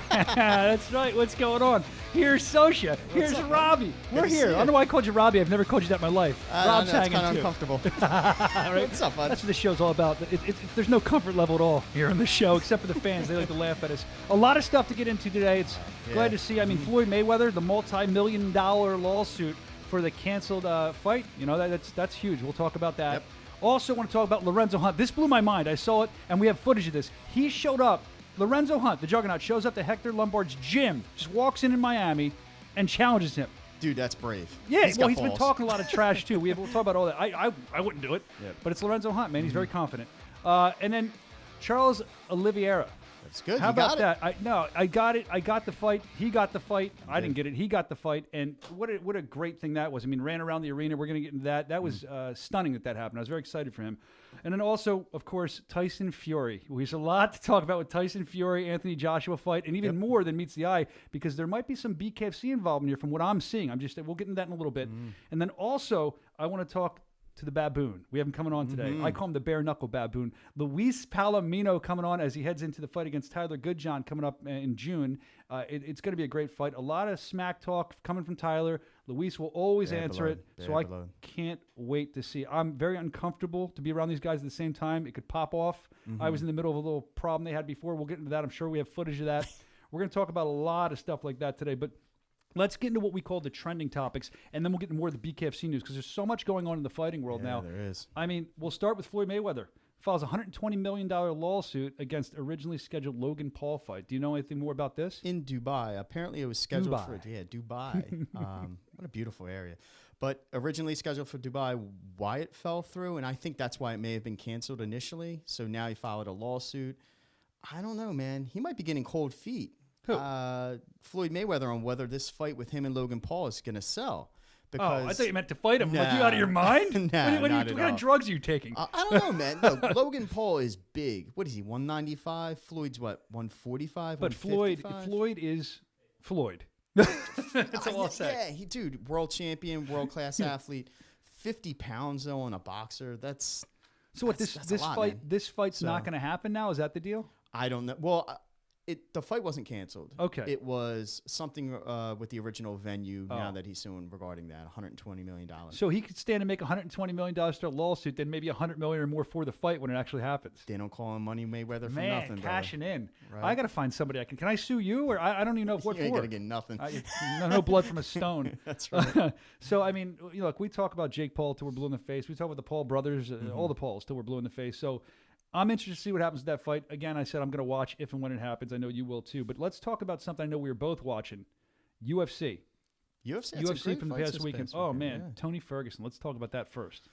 That's right. What's going on? Here's Sosha. Here's Robbie. We're here. I don't know why I called you Robbie. I've never called you that in my life. Rob's hanging kind of too. uncomfortable. Right? What's up, bud? That's what the show's all about. There's no comfort level at all here on the show, except for the fans. They like to laugh at us. A lot of stuff to get into today. It's glad to see. I mean, Floyd Mayweather, the multi-million-dollar lawsuit for the canceled fight. You know, that's huge. We'll talk about that. Yep. Also want to talk about Lorenzo Hunt. This blew my mind. I saw it, and we have footage of this. He showed up. Lorenzo Hunt, the juggernaut, shows up to Hector Lombard's gym, just walks in Miami, and challenges him. Dude, that's brave. Yeah, he's been talking a lot of trash, too. We'll talk about all that. I wouldn't do it, but it's Lorenzo Hunt, man. He's very confident. And then Charles Oliveira. That's good. How you about got that? I got it. I got the fight. He got the fight. I didn't get it. He got the fight. And what a great thing that was. I mean, ran around the arena. We're going to get into that. That was stunning that happened. I was very excited for him. And then also, of course, Tyson Fury. There's a lot to talk about with Tyson Fury, Anthony Joshua fight, and even more than meets the eye, because there might be some BKFC involvement here from what I'm seeing. We'll get into that in a little bit. And then also, I want to talk to the baboon. We have him coming on today. I call him the bare knuckle baboon. Luis Palomino coming on as he heads into the fight against Tyler Goodjohn coming up in June. It's going to be a great fight. A lot of smack talk coming from Tyler. Luis will always answer it, so I can't wait to see. I'm very uncomfortable to be around these guys at the same time. It could pop off. I was in the middle of a little problem they had before. We'll get into that. I'm sure we have footage of that. We're going to talk about a lot of stuff like that today, but let's get into what we call the trending topics, and then we'll get into more of the BKFC news, because there's so much going on in the fighting world now. There is. I mean, we'll start with Floyd Mayweather. Files a $120 million lawsuit against originally scheduled Logan Paul fight. Do you know anything more about this? In Dubai. Apparently it was scheduled for Dubai. What a beautiful area. But originally scheduled for Dubai. Why it fell through, and I think that's why it may have been canceled initially. So now he filed a lawsuit. I don't know, man. He might be getting cold feet. Who? Floyd Mayweather, on whether this fight with him and Logan Paul is going to sell. Because, I thought you meant to fight him. Like, you out of your mind? Nah, what kind of drugs are you taking? I don't know, man. No, Logan Paul is big. What is he, 195? Floyd's what, 145? But Floyd is Floyd. That's all I'll say. Yeah, dude, world champion, world-class athlete. 50 pounds, though, on a boxer. That's so what, that's this a lot, fight, man. this fight's not going to happen now? Is that the deal? I don't know. Well, the fight wasn't canceled. Okay. It was something with the original venue now that he's suing regarding that, $120 million. So he could stand to make $120 million to a lawsuit, then maybe $100 million or more for the fight when it actually happens. They don't call him Money Mayweather for Man, nothing, cashing brother. in. Right. I got to find somebody I can I sue you? Or I don't even know what You ain't for. going to get nothing. No blood from a stone. That's right. So, I mean, look, we talk about Jake Paul till we're blue in the face. We talk about the Paul brothers, all the Pauls till we're blue in the face. So I'm interested to see what happens with that fight. Again, I said I'm going to watch if and when it happens. I know you will too. But let's talk about something I know we were both watching. UFC. UFC from the past weekend. Oh, man. Yeah. Tony Ferguson. Let's talk about that first.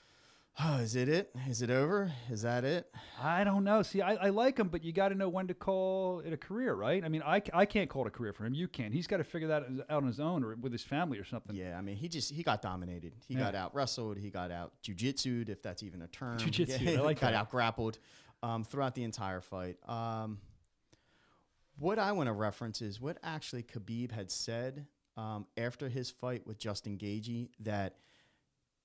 Oh, is it? Is it over? Is that it? I don't know. See, I like him, but you got to know when to call it a career, right? I mean, I can't call it a career for him. You can. He's got to figure that out on his own or with his family or something. Yeah, I mean, he got dominated. He got out wrestled. He got out jiu-jitsu'd, if that's even a term. Jiu-jitsu, I like got that. out grappled throughout the entire fight. What I want to reference is what actually Khabib had said after his fight with Justin Gaethje, that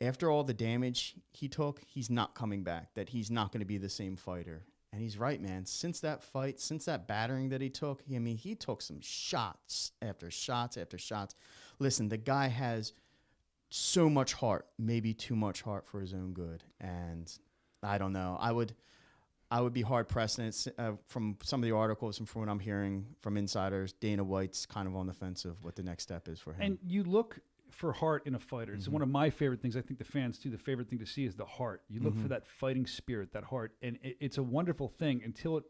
after all the damage he took, he's not coming back, that he's not going to be the same fighter. And he's right, man. Since that fight, since that battering that he took, I mean, he took some shots after shots after shots. Listen, the guy has so much heart, maybe too much heart for his own good. And I don't know. I would be hard-pressed, and it's, from some of the articles and from what I'm hearing from insiders, Dana White's kind of on the fence of what the next step is for him. And you look for heart in a fighter. It's one of my favorite things. I think the fans, too, the favorite thing to see is the heart. You look for that fighting spirit, that heart, and it's a wonderful thing until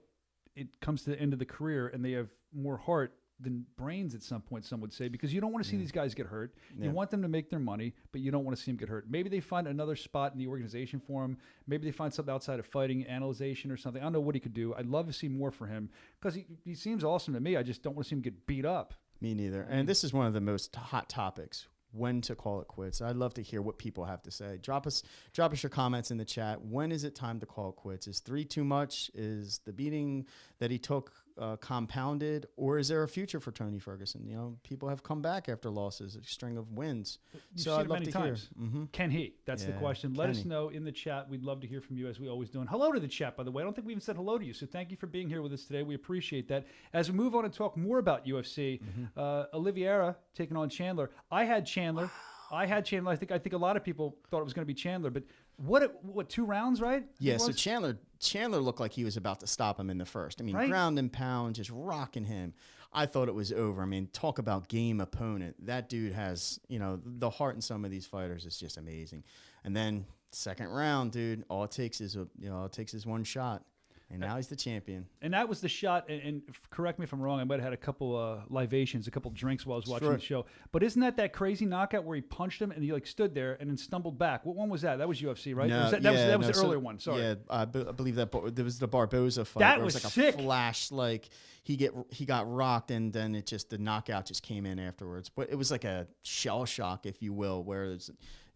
it comes to the end of the career and they have more heart than brains at some point, some would say, because you don't want to see these guys get hurt. You want them to make their money, but you don't want to see them get hurt. Maybe they find another spot in the organization for him. Maybe they find something outside of fighting, analyzation or something. I don't know what he could do. I'd love to see more for him because he seems awesome to me. I just don't want to see him get beat up. Me neither. And this is one of the most hot topics, when to call it quits. I'd love to hear what people have to say. Drop us your comments in the chat. When is it time to call it quits? Is 3 too much? Is the beating that he took compounded, or is there a future for Tony Ferguson? You know, people have come back after losses, a string of wins. So I'd love to hear. Can he? That's the question. Let us know in the chat. We'd love to hear from you, as we always do. And hello to the chat, by the way. I don't think we even said hello to you, so thank you for being here with us today. We appreciate that. As we move on and talk more about UFC, Oliveira taking on Chandler. I had Chandler. I think a lot of people thought it was going to be Chandler, but what 2 rounds, right? Yeah, so Chandler looked like he was about to stop him in the first. I mean, ground and pound, just rocking him. I thought it was over. I mean, talk about game opponent. That dude has, you know, the heart in some of these fighters is just amazing. And then second round, dude, all it takes is one shot. And now he's the champion. And that was the shot. And correct me if I'm wrong. I might have had a couple libations, a couple drinks while I was watching the show. But isn't that crazy knockout where he punched him and he like stood there and then stumbled back? What one was that? That was UFC, right? No, that was the earlier one. Sorry. Yeah, I believe that there was the Barboza fight. That was like sick. A flash, like he got rocked and then the knockout just came in afterwards. But it was like a shell shock, if you will, where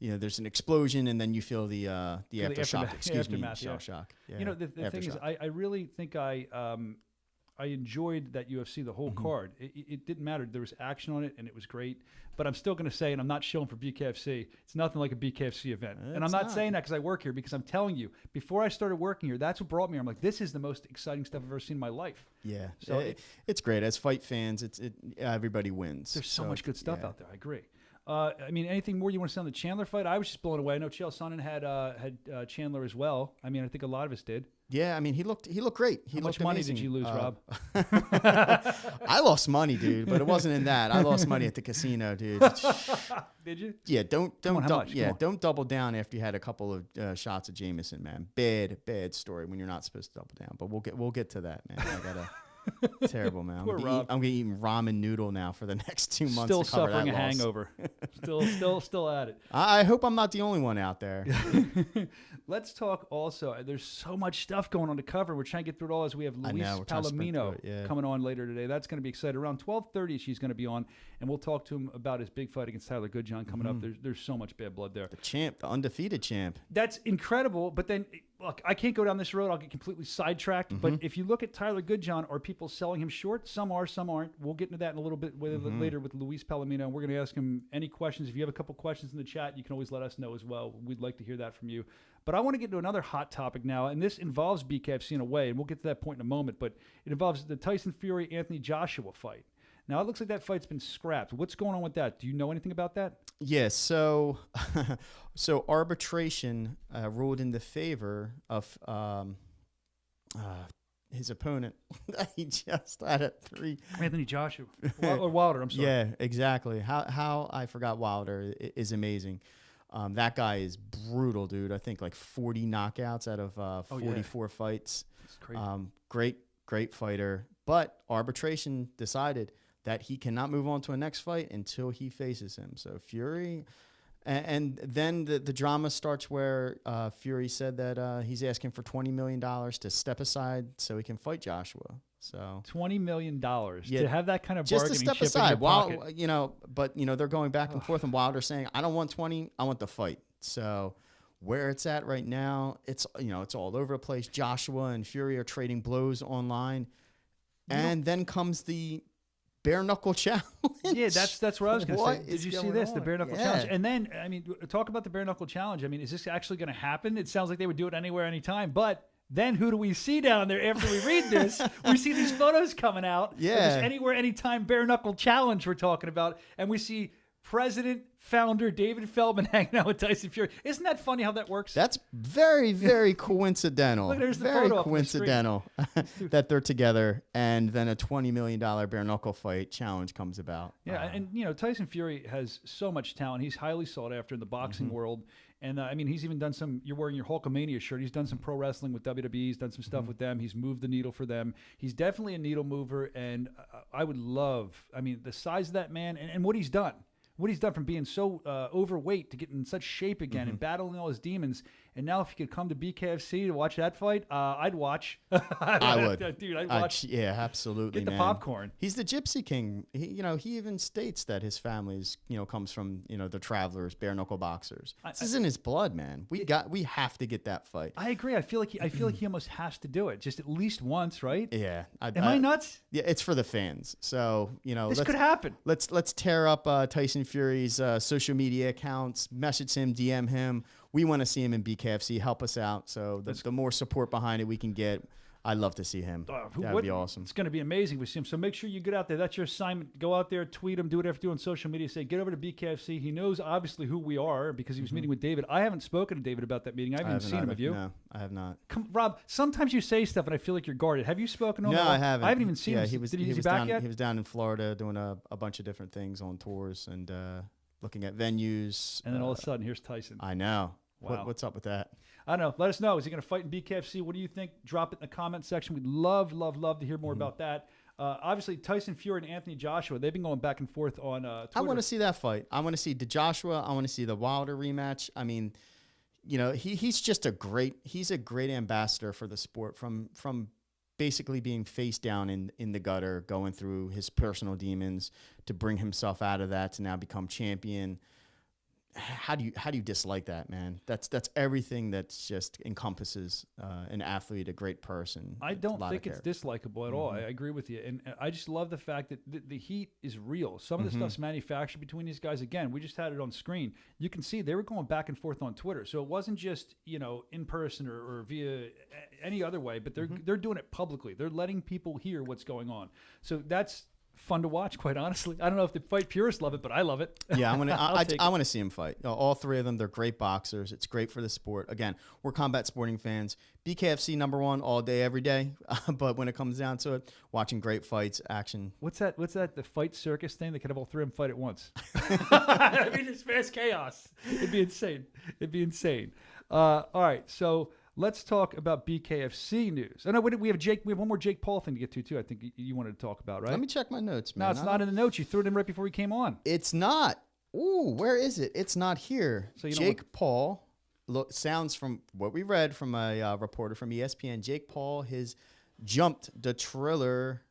there's an explosion and then you feel the aftershock. Shell shock. Yeah, the thing is, I really think I enjoyed that UFC, the whole card. It didn't matter. There was action on it, and it was great. But I'm still going to say, and I'm not shilling for BKFC, it's nothing like a BKFC event. And I'm not saying that because I work here, because I'm telling you, before I started working here, that's what brought me here. I'm like, this is the most exciting stuff I've ever seen in my life. Yeah. So it's great. As fight fans, everybody wins. There's so much good stuff out there. I agree. I mean, anything more you want to say on the Chandler fight? I was just blown away. I know Chael Sonnen had Chandler as well. I mean, I think a lot of us did. Yeah, I mean, he looked great. How much money did you lose, Rob? I lost money, dude, but it wasn't in that. I lost money at the casino, dude. Did you? Yeah, don't double down after you had a couple of shots of Jameson, man. Bad story when you're not supposed to double down. But we'll get to that, man. I gotta. Terrible, man. I'm gonna eat ramen noodle now for the next 2 months. Still suffering a hangover. still at it. I hope I'm not the only one out there. Let's talk also. There's so much stuff going on to cover. We're trying to get through it all as we have Luis Palomino coming on later today. That's going to be exciting. Around 12:30, she's going to be on, and we'll talk to him about his big fight against Tyler Goodjohn coming up. There's so much bad blood there. The champ, the undefeated champ. That's incredible. But then, look, I can't go down this road. I'll get completely sidetracked. But if you look at Tyler Goodjohn, are people selling him short? Some are, some aren't. We'll get into that in a little bit later with Luis Palomino. And we're going to ask him any questions. If you have a couple questions in the chat, you can always let us know as well. We'd like to hear that from you. But I want to get to another hot topic now, and this involves BKFC in a way, and we'll get to that point in a moment. But it involves the Tyson Fury Anthony Joshua fight. Now, it looks like that fight's been scrapped. What's going on with that? Do you know anything about that? Yeah, so arbitration ruled in the favor of his opponent. He just had a 3. Anthony Joshua. Or Wilder, I'm sorry. Yeah, exactly. How I forgot Wilder is amazing. That guy is brutal, dude. I think like 40 knockouts out of 44 fights. That's crazy. Great fighter. But arbitration decided that he cannot move on to a next fight until he faces him. So Fury, and then the drama starts where Fury said that he's asking for $20 million to step aside so he can fight Joshua. So $20 million to have that kind of bargaining chip in your pocket. But they're going back and forth, and Wilder saying, "I don't want 20, I want the fight." So where it's at right now, it's all over the place. Joshua and Fury are trading blows online, and then comes the bare knuckle challenge. Yeah, that's what I was going to say. Did you see this? The bare knuckle challenge. And then, I mean, talk about the bare knuckle challenge. I mean, is this actually going to happen? It sounds like they would do it anywhere, anytime. But then who do we see down there after we read this? We see these photos coming out. Yeah. This anywhere, anytime bare knuckle challenge we're talking about. And we see president, founder David Feldman hanging out with Tyson Fury. Isn't that funny how that works? That's very, very coincidental. Look, there's the very photo coincidental that they're together, and then a $20 million bare knuckle fight challenge comes about. Yeah, and Tyson Fury has so much talent. He's highly sought after in the boxing world. And I mean, he's even done some. You're wearing your Hulkamania shirt. He's done some pro wrestling with WWE. He's done some stuff with them. He's moved the needle for them. He's definitely a needle mover. And I would love. I mean, the size of that man and what he's done. what he's done from being so overweight to get in such shape again and battling all his demons. And now if he could come to BKFC to watch that fight, I'd watch. I would. Dude, I'd watch. Yeah, absolutely, Get the man. popcorn. He's the Gypsy King. He even states that his family's, comes from, the Travelers, bare knuckle boxers. This is in his blood, man. We have to get that fight. I agree. I feel like he almost has to do it, just at least once, right? Yeah. Am I nuts? Yeah, it's for the fans. So, this could happen. Let's tear up Tyson Fury's social media accounts, message him, DM him. We want to see him in BKFC. Help us out. So the more support behind it we can get, I'd love to see him. That'd be awesome. It's going to be amazing to see him. So make sure you get out there. That's your assignment. Go out there, tweet him, do whatever you do on social media. Say, get over to BKFC. He knows obviously who we are because he was meeting with David. I haven't spoken to David about that meeting. I haven't even seen him. Have you? No, I have not. Come, Rob, sometimes you say stuff and I feel like you're guarded. Have you spoken to him? No, I haven't. I haven't even seen him. He was back yet? He was down in Florida doing a bunch of different things on tours and looking at venues. And then all of a sudden, here's Tyson. I know. Wow. What's up with that? I don't know. Let us know. Is he going to fight in BKFC? What do you think? Drop it in the comment section. We'd love to hear more about that. Obviously, Tyson Fury and Anthony Joshua, they've been going back and forth on Twitter. I want to see that fight. I want to see the Joshua. I want to see the Wilder rematch. I mean, he's just a great ambassador for the sport from basically being face down in the gutter, going through his personal demons to bring himself out of that to now become champion. How do you dislike that, man? That's everything that's just encompasses an athlete, a great person. I don't think it's dislikable at all. I agree with you, and I just love the fact that the heat is real. Some of the stuff's manufactured between these guys. Again, we just had it on screen. You can see they were going back and forth on Twitter, so it wasn't just in person or via any other way. But they're doing it publicly. They're letting people hear what's going on. So that's fun to watch, quite honestly. I don't know if the fight purists love it, but I love it. Yeah, I want to see him fight. All three of them, they're great boxers. It's great for the sport. Again, we're combat sporting fans. BKFC #1 all day, every day. But when it comes down to it, watching great fights, action. What's that? The fight circus thing? They could have all three of them fight at once. I mean, it's fast chaos. It'd be insane. All right, so let's talk about BKFC news. I know we have Jake. We have one more Jake Paul thing to get to too. I think you wanted to talk about, right? Let me check my notes, man. No, it's not in the notes. You threw it in right before we came on. It's not. Ooh, where is it? It's not here. So Jake Paul sounds from what we read from a reporter from ESPN. Jake Paul has jumped the Triller.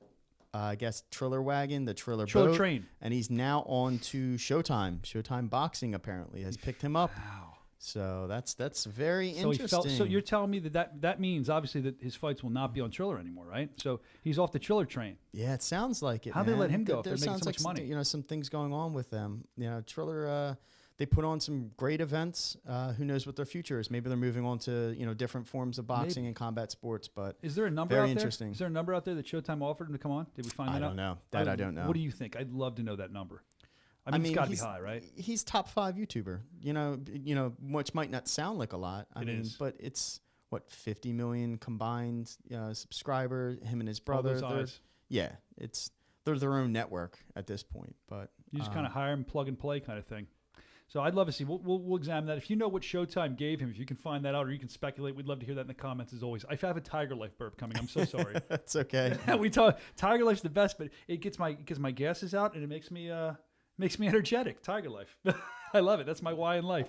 I guess Triller wagon, the Triller boat, train, and he's now on to Showtime. Showtime Boxing apparently has picked him up. Wow. So that's very interesting. So you're telling me that means obviously that his fights will not be on Triller anymore, right? So he's off the Triller train. Yeah, it sounds like it. How they let him go if they're making so much money? Some things going on with them. Triller. They put on some great events. Who knows what their future is? Maybe they're moving on to different forms of boxing and combat sports. But is there a number very out there? interesting. Is there a number out there that Showtime offered him to come on? Did we find that out? I don't know. I don't know. What do you think? I'd love to know that number. I mean, it's got to be high, right? He's top 5 YouTuber. Which might not sound like a lot. I mean, but it's what 50 million combined subscribers. Him and his brother. They're their own network at this point. But you just kind of hire him, plug and play kind of thing. So I'd love to see. We'll examine that. If you know what Showtime gave him, if you can find that out or you can speculate, we'd love to hear that in the comments as always. I have a Tiger Life burp coming. I'm so sorry. That's okay. We talk Tiger Life's the best, but it gets my gases out and it makes me energetic. Tiger Life. I love it. That's my why in life.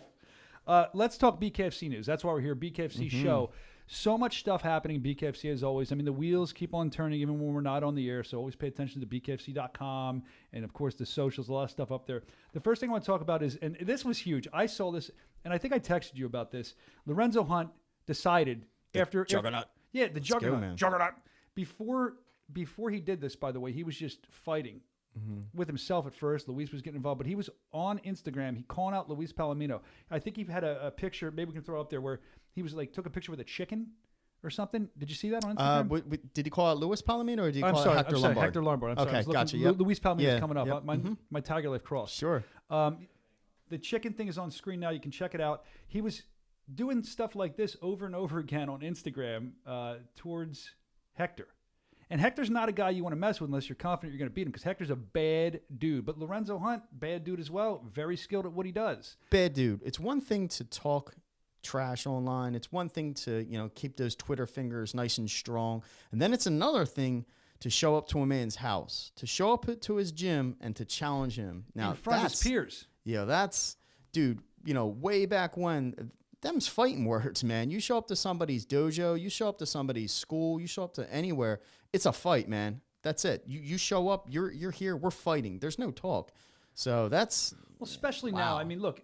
Let's talk BKFC news. That's why we're here. BKFC show. So much stuff happening in BKFC as always. I mean, the wheels keep on turning even when we're not on the air. So always pay attention to BKFC.com and, of course, the socials, a lot of stuff up there. The first thing I want to talk about is, and this was huge. I saw this, and I think I texted you about this. Lorenzo Hunt decided after Juggernaut. The Juggernaut. Juggernaut. Before he did this, by the way, he was just fighting. With himself at first. Luis was getting involved, but he was on Instagram. He calling out Luis Palomino. I think he had a picture, maybe we can throw up there, where he was took a picture with a chicken or something. Did you see that on Instagram? Did he call out Luis Palomino or did he call out Hector Lombard? Hector Lombard. I'm sorry. Okay, gotcha. Yep. Luis Palomino's coming up. Yep. My Tiger Life cross. Sure. The chicken thing is on screen now. You can check it out. He was doing stuff like this over and over again on Instagram towards Hector. And Hector's not a guy you want to mess with unless you're confident you're going to beat him because Hector's a bad dude. But Lorenzo Hunt, bad dude as well. Very skilled at what he does. Bad dude. It's one thing to talk trash online. It's one thing to, keep those Twitter fingers nice and strong. And then it's another thing to show up to a man's house, to show up to his gym and to challenge him. Now, in front of his peers. Yeah, that's, dude, you know, way back when, them's fighting words, man. You show up to somebody's dojo, you show up to somebody's school, you show up to anywhere, it's a fight, man. That's it. You show up, you're here, we're fighting. There's no talk. So that's... Well, especially now. I mean, look,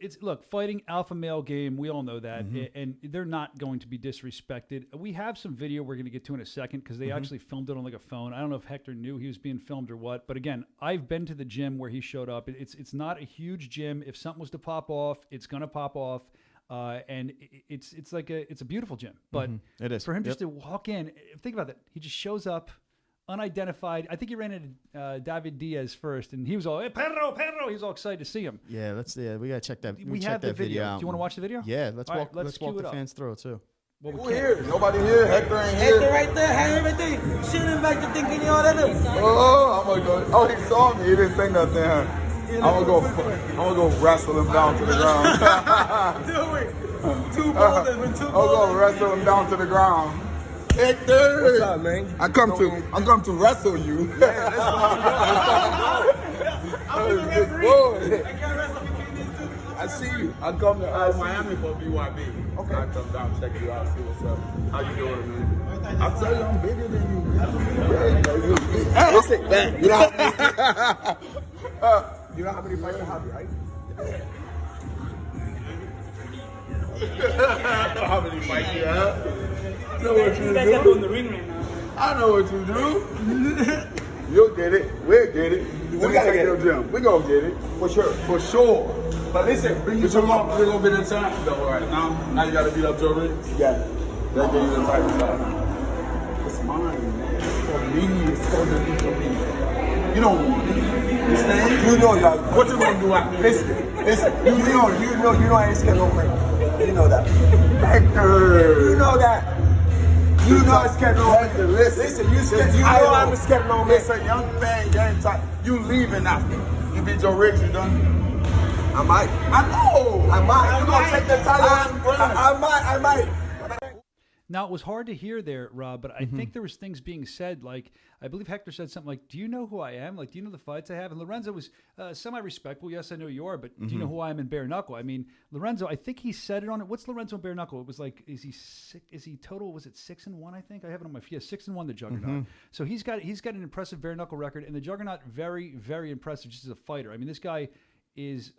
fighting alpha male game. We all know that, and they're not going to be disrespected. We have some video we're going to get to in a second because they actually filmed it on like a phone. I don't know if Hector knew he was being filmed or what, but again, I've been to the gym where he showed up. It's not a huge gym. If something was to pop off, it's gonna pop off, and it's a beautiful gym. But it is for him just to walk in. Think about that. He just shows up. Unidentified. I think he ran into David Diaz first, and he was all, hey, perro. He was all excited to see him. Yeah, we gotta check that. We have the video out. Do you want to watch the video? Yeah, let's walk the up. fans through it too. Who here? Nobody here. Hector ain't here. Hector right there, had everything. Shouldn't back to thinking y'all that. Oh, I'm gonna go. Oh, he saw me. He didn't say nothing. I'm gonna go wrestle him down to the ground. Do it. Two boulders with two boulders. I'm gonna wrestle him down to the ground. Hector, what's up, man? I come to wrestle you. Yeah, I'm the referee. I can't wrestle between these two. I see you. I come to Miami for BYB. Okay. I come down, check you out, see what's up. How you doing, man? I tell you, I'm bigger than you, man. Hey, listen, man. You know how many fights I have, right? I know how many fights you have. I know what you do. In the ring right now. I know what you do. You'll get it. We'll get it. We gotta get it. Gym. We gonna get it for sure. For sure. But listen, bring you some up. We're gonna be in time. All right, now you gotta beat up Joe Riggs. You got it. That gave you the title shot. It's mine, man. It's for me. It's for me. You don't want me. You know that. What you gonna do after this? Listen. You know I ain't scared no man. You know that. Hector. You know that. You know I'm scared no man. Listen, you scared. You know I'm scared no man. Listen, young man, game time. You leaving after. You beat Joe Riggs, you done? I might. I know. I might. You gonna take the title? I might. Now, it was hard to hear there, Rob, but I think there was things being said, like, I believe Hector said something like, do you know who I am? Like, do you know the fights I have? And Lorenzo was semi-respectful. Yes, I know you are, but do you know who I am in bare knuckle? I mean, Lorenzo, I think he said it on it. What's Lorenzo in bare knuckle? It was like, is he total, was it 6-1, I think? I have it on my, 6-1, the Juggernaut. So he's got an impressive bare knuckle record, and the Juggernaut, very, very impressive just as a fighter. I mean, this guy is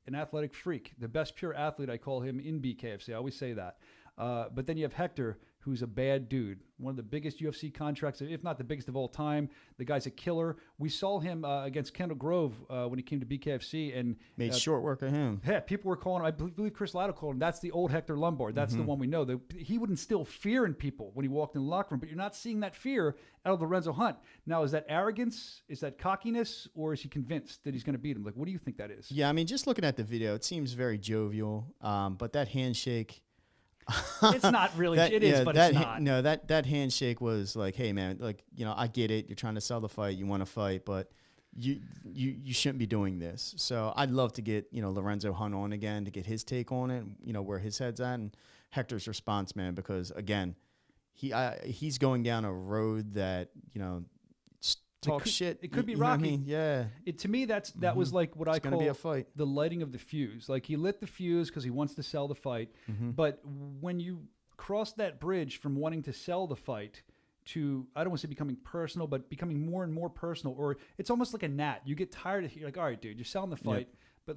an athletic freak, the best pure athlete, I call him, in BKFC. I always say that. But then you have Hector, who's a bad dude. One of the biggest UFC contracts, if not the biggest of all time. The guy's a killer. We saw him against Kendall Grove when he came to BKFC. And made short work of him. Yeah, people were calling him, I believe Chris Lato called him, that's the old Hector Lombard. That's the one we know. He would instill fear in people when he walked in the locker room, but you're not seeing that fear out of Lorenzo Hunt. Now, is that arrogance? Is that cockiness? Or is he convinced that he's going to beat him? Like, what do you think that is? Yeah, I mean, just looking at the video, it seems very jovial. But that handshake... It's not really. It is, but it's not. No, that handshake was like, hey, man, like, you know, I get it. You're trying to sell the fight. You want to fight, but you shouldn't be doing this. So I'd love to get, you know, Lorenzo Hunt on again to get his take on it, you know, where his head's at, and Hector's response, man, because, again, he's going down a road that, you know, shit. It could be you know rocky. what I mean? Yeah. To me, that was like what I call be a fight. The lighting of the fuse. Like, he lit the fuse because he wants to sell the fight. But when you cross that bridge from wanting to sell the fight to, I don't want to say becoming personal, but becoming more and more personal, or it's almost like a gnat. You get tired of, you're like, all right, dude, you're selling the fight. Yep. But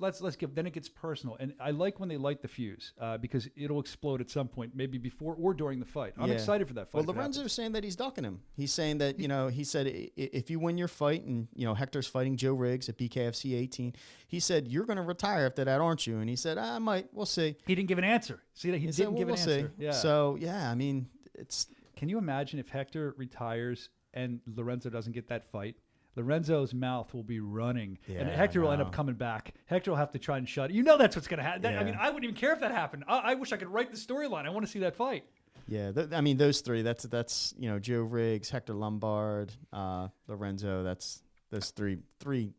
then it gets personal. And I like when they light the fuse because it'll explode at some point, maybe before or during the fight. I'm excited for that fight. Well, Lorenzo's saying that he's ducking him. He's saying that, you know, he said if you win your fight, and, you know, Hector's fighting Joe Riggs at BKFC 18, he said, you're going to retire after that, aren't you? And he said, I might. We'll see. He didn't give an answer. See, he didn't give an answer. Yeah. So, yeah, I mean, it's... Can you imagine if Hector retires and Lorenzo doesn't get that fight? Lorenzo's mouth will be running, and Hector will end up coming back. Hector will have to try and shut it. You know that's what's going to happen. I mean, I wouldn't even care if that happened. I wish I could write the storyline. I want to see that fight. Yeah, I mean, those three, that's you know, Joe Riggs, Hector Lombard, Lorenzo, that's Those three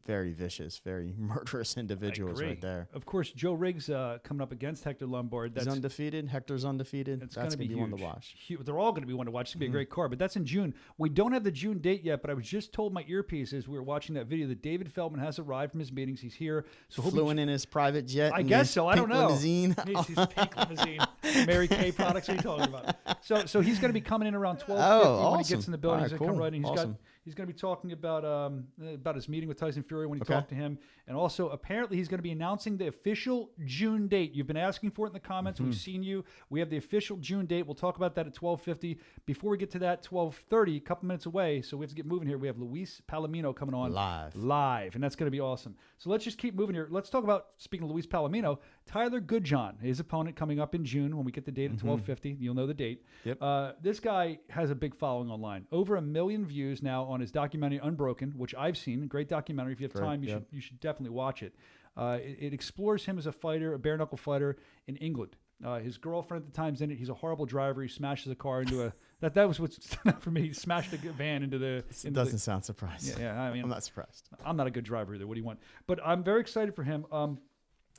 very vicious, very murderous individuals right there. Of course, Joe Riggs coming up against Hector Lombard. He's undefeated. Hector's undefeated. That's going to be one to watch. They're all going to be one to watch. It's going to be a great card. But that's in June. We don't have the June date yet, but I was just told my earpiece as we were watching that video that David Feldman has arrived from his meetings. He's here. So flew in his private jet. I guess so. I don't know. Limousine. He's pink limousine. Mary Kay products. What are you talking about? So he's going to be coming in around 12:50 when he gets in the building. Right, he's cool. going to come right in. Awesome. He's going to be talking about his meeting with Tyson Fury when he talked to him. And also, apparently, he's going to be announcing the official June date. You've been asking for it in the comments. We've seen you. We have the official June date. We'll talk about that at 12:50. Before we get to that, 12:30, a couple minutes away, so we have to get moving here. We have Luis Palomino coming on. Live. And that's going to be awesome. So let's just keep moving here. Let's talk about, speaking of Luis Palomino, Tyler Goodjohn, his opponent, coming up in June when we get the date at 12:50. You'll know the date. Yep. This guy has a big following online. Over 1 million views now on his documentary Unbroken, which I've seen. Great documentary. If you have time, you should definitely watch it. It explores him as a fighter, a bare knuckle fighter in England. His girlfriend at the time's in it. He's a horrible driver. He smashes a car into a that was what stood out for me. He smashed a van into the. It doesn't sound surprising. Yeah, I mean, I'm not surprised. I'm not a good driver either. What do you want? But I'm very excited for him.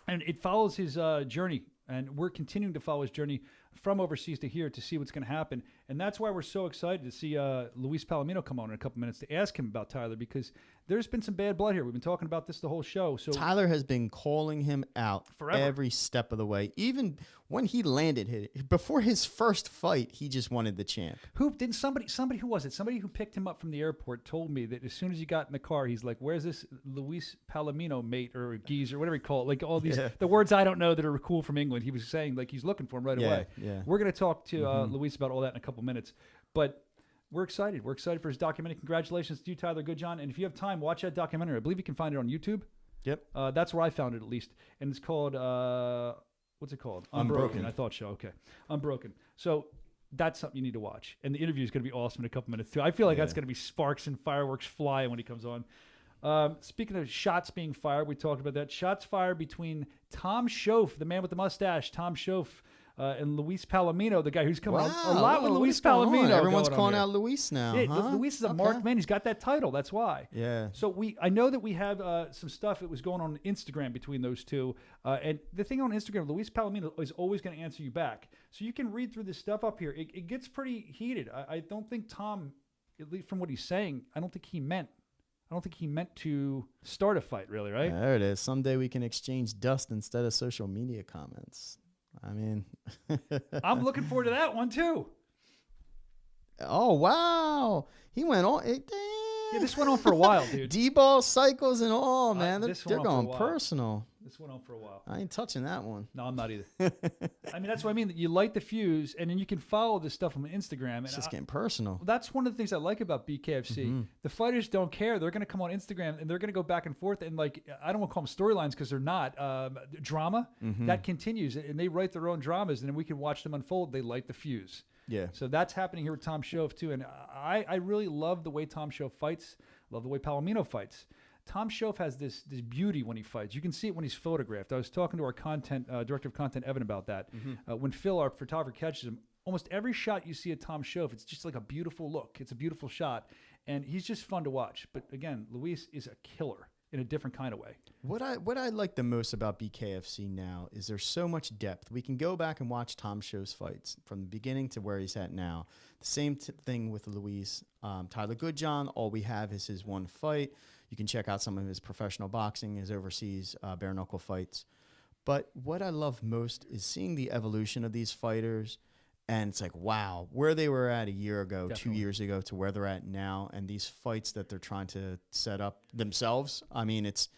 And it follows his journey, and we're continuing to follow his journey from overseas to here to see what's going to happen. And that's why we're so excited to see Luis Palomino come on in a couple minutes to ask him about Tyler, because there's been some bad blood here. We've been talking about this the whole show. So Tyler has been calling him out forever. Every step of the way. Even when he landed, before his first fight, he just wanted the champ. Somebody who was it? Somebody who picked him up from the airport told me that as soon as he got in the car, he's like, "Where's this Luis Palomino mate or geese or whatever he called it?" Like all these the words I don't know that are cool from England. He was saying like he's looking for him right away. Yeah. We're going to talk to Luis about all that in a couple minutes, but we're excited. We're excited for his documentary. Congratulations to you, Tyler Goodjohn. And if you have time, watch that documentary. I believe you can find it on YouTube. Yep. That's where I found it, at least. And it's called, what's it called? Unbroken. I thought so. Okay. Unbroken. So that's something you need to watch. And the interview is going to be awesome in a couple minutes, too. I feel like that's going to be sparks and fireworks flying when he comes on. Speaking of shots being fired, we talked about that. Shots fired between Tom Schoaf, the man with the mustache, Tom Schoaf, and Luis Palomino, the guy who's coming out a lot with Luis Palomino. Everyone's calling out Luis now. Yeah, Luis is a marked man. He's got that title. That's why. Yeah. So I know that we have some stuff that was going on Instagram between those two. And the thing on Instagram, Luis Palomino is always going to answer you back. So you can read through this stuff up here. It gets pretty heated. I don't think Tom, at least from what he's saying, I don't think he meant to start a fight, really, right? There it is. Someday we can exchange dust instead of social media comments. I mean, I'm looking forward to that one too. Oh wow, he went on. Yeah, this went on for a while, dude. D-ball cycles and all, man. They're going personal. This went on for a while. I ain't touching that one. No, I'm not either. I mean, that's what I mean. You light the fuse, and then you can follow this stuff on Instagram. And It's just getting personal. That's one of the things I like about BKFC. The fighters don't care. They're going to come on Instagram, and they're going to go back and forth. And, like, I don't want to call them storylines because they're not. Drama, that continues. And they write their own dramas, and then we can watch them unfold. They light the fuse. Yeah. So that's happening here with Tom Schoaf, too. And I really love the way Tom Schoaf fights. Love the way Palomino fights. Tom Schoaf has this beauty when he fights. You can see it when he's photographed. I was talking to our director of content, Evan, about that. When Phil, our photographer, catches him, almost every shot you see of Tom Schoaf, it's just like a beautiful look. It's a beautiful shot. And he's just fun to watch. But again, Luis is a killer in a different kind of way. What I like the most about BKFC now is there's so much depth. We can go back and watch Tom Schoaf's fights from the beginning to where he's at now. The same thing with Luis. Tyler Goodjohn, all we have is his one fight. You can check out some of his professional boxing, his overseas bare knuckle fights. But what I love most is seeing the evolution of these fighters. And it's like, wow, where they were at a year ago, Definitely. 2 years ago to where they're at now. And these fights that they're trying to set up themselves. I mean, it's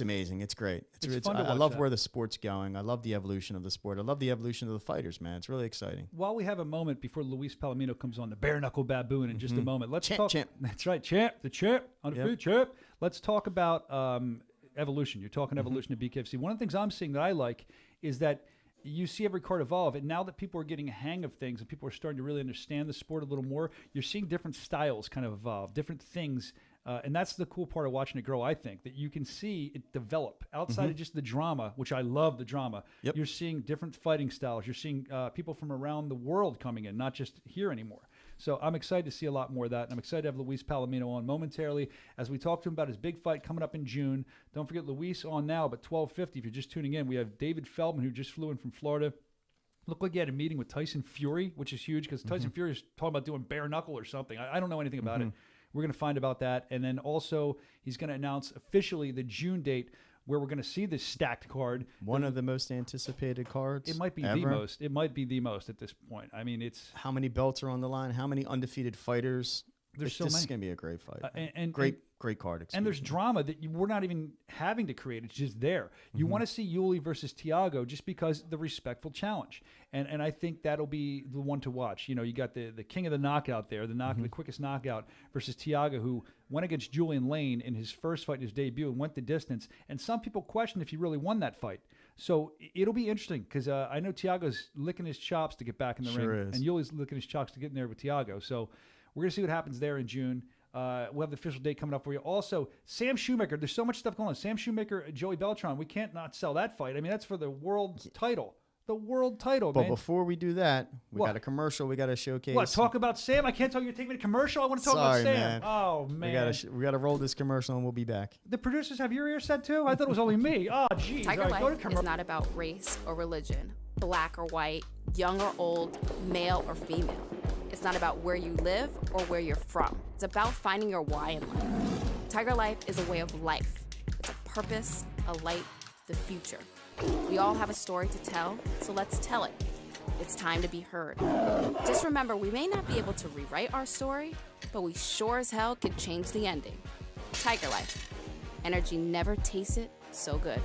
amazing. It's great. It's fun to I watch love that. where the sport's going. I love the evolution of the sport. I love the evolution of the fighters, man. It's really exciting. While we have a moment before Luis Palomino comes on, the bare knuckle baboon, in just a moment, let's talk. Champ. That's right, champ, the champ, undefeated champ. Let's talk about evolution. You're talking evolution of BKFC. One of the things I'm seeing that I like is that you see every card evolve, and now that people are getting a hang of things and people are starting to really understand the sport a little more, you're seeing different styles kind of evolve, different things. And that's the cool part of watching it grow, I think, that you can see it develop outside of just the drama, which I love the drama. Yep. You're seeing different fighting styles. You're seeing people from around the world coming in, not just here anymore. So I'm excited to see a lot more of that. And I'm excited to have Luis Palomino on momentarily as we talk to him about his big fight coming up in June. Don't forget Luis on now, but 12:50 if you're just tuning in. We have David Feldman, who just flew in from Florida. Looked like he had a meeting with Tyson Fury, which is huge because Tyson Fury is talking about doing bare knuckle or something. I don't know anything about it. We're going to find about that. And then also he's going to announce officially the June date where we're going to see this stacked card. One of the most anticipated cards. It might be ever. the most. It might be the most at this point. I mean, it's How many belts are on the line? How many undefeated fighters? There's so This many. is going to be a great fight. and Great card. And there's drama that we're not even having to create. It's just there. You want to see Yuli versus Thiago just because the respectful challenge. And I think that'll be the one to watch. You know, you got the king of the knockout there, the quickest knockout versus Thiago, who went against Julian Lane in his first fight in his debut and went the distance. And some people question if he really won that fight. So it'll be interesting because I know Thiago's licking his chops to get back in the ring. Is. And Yuli's licking his chops to get in there with Thiago. So we're going to see what happens there in June. We'll have the official date coming up for you. Also, Sam Shoemaker. There's so much stuff going on. Sam Shoemaker, Joey Beltran. We can't not sell that fight. I mean, that's for the world title. The world title, But man. before we do that, we What? got a commercial. We got to showcase. What? Talk about Sam? I can't tell you to take me to commercial. I want to talk Sorry, about Sam. man. Oh, man. We got to roll this commercial and we'll be back. The producers have your ear set too? I thought it was only me. Oh, geez. Tiger All right, go to life is commercial. not about race or religion, black or white, young or old, male or female. It's not about where you live or where you're from. It's about finding your why in life. Tiger life is a way of life. It's a purpose, a light, the future. We all have a story to tell, so let's tell it. It's time to be heard. Just remember, we may not be able to rewrite our story, but we sure as hell can change the ending. Tiger life. Energy never tasted so good.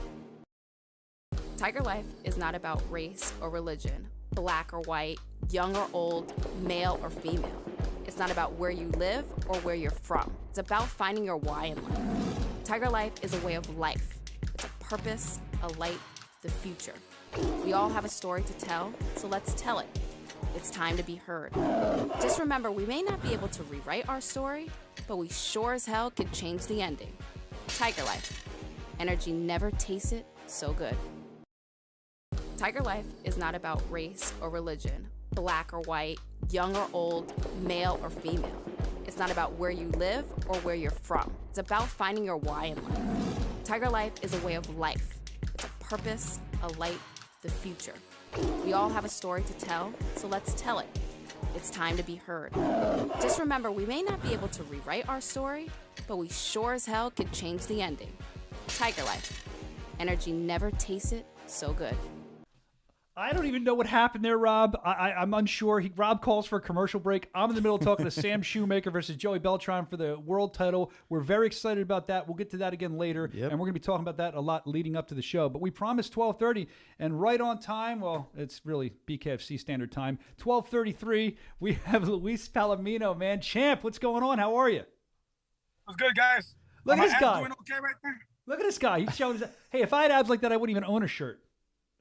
Tiger life is not about race or religion, black or white, young or old, male or female. It's not about where you live or where you're from. It's about finding your why in life. Tiger life is a way of life. It's a purpose, a light, the future. We all have a story to tell, so let's tell it. It's time to be heard. Just remember, we may not be able to rewrite our story, but we sure as hell can change the ending. Tiger life. Energy never tasted so good. Tiger life is not about race or religion, black or white, young or old, male or female. It's not about where you live or where you're from. It's about finding your why in life. Tiger life is a way of life. It's a purpose, a light, the future. We all have a story to tell, so let's tell it. It's time to be heard. Just remember, we may not be able to rewrite our story, but we sure as hell can change the ending. Tiger life. Energy never tasted so good. I don't even know what happened there, Rob. I'm unsure. Rob calls for a commercial break. I'm in the middle of talking to Sam Shoemaker versus Joey Beltran for the world title. We're very excited about that. We'll get to that again later, and we're going to be talking about that a lot leading up to the show. But we promised 12:30, and right on time, well, it's really BKFC standard time, 12:33, we have Luis Palomino, man. Champ, what's going on? How are you? What's good, guys? Look at this guy. Doing okay right there? Look at this guy. He's showing his. Hey, if I had abs like that, I wouldn't even own a shirt.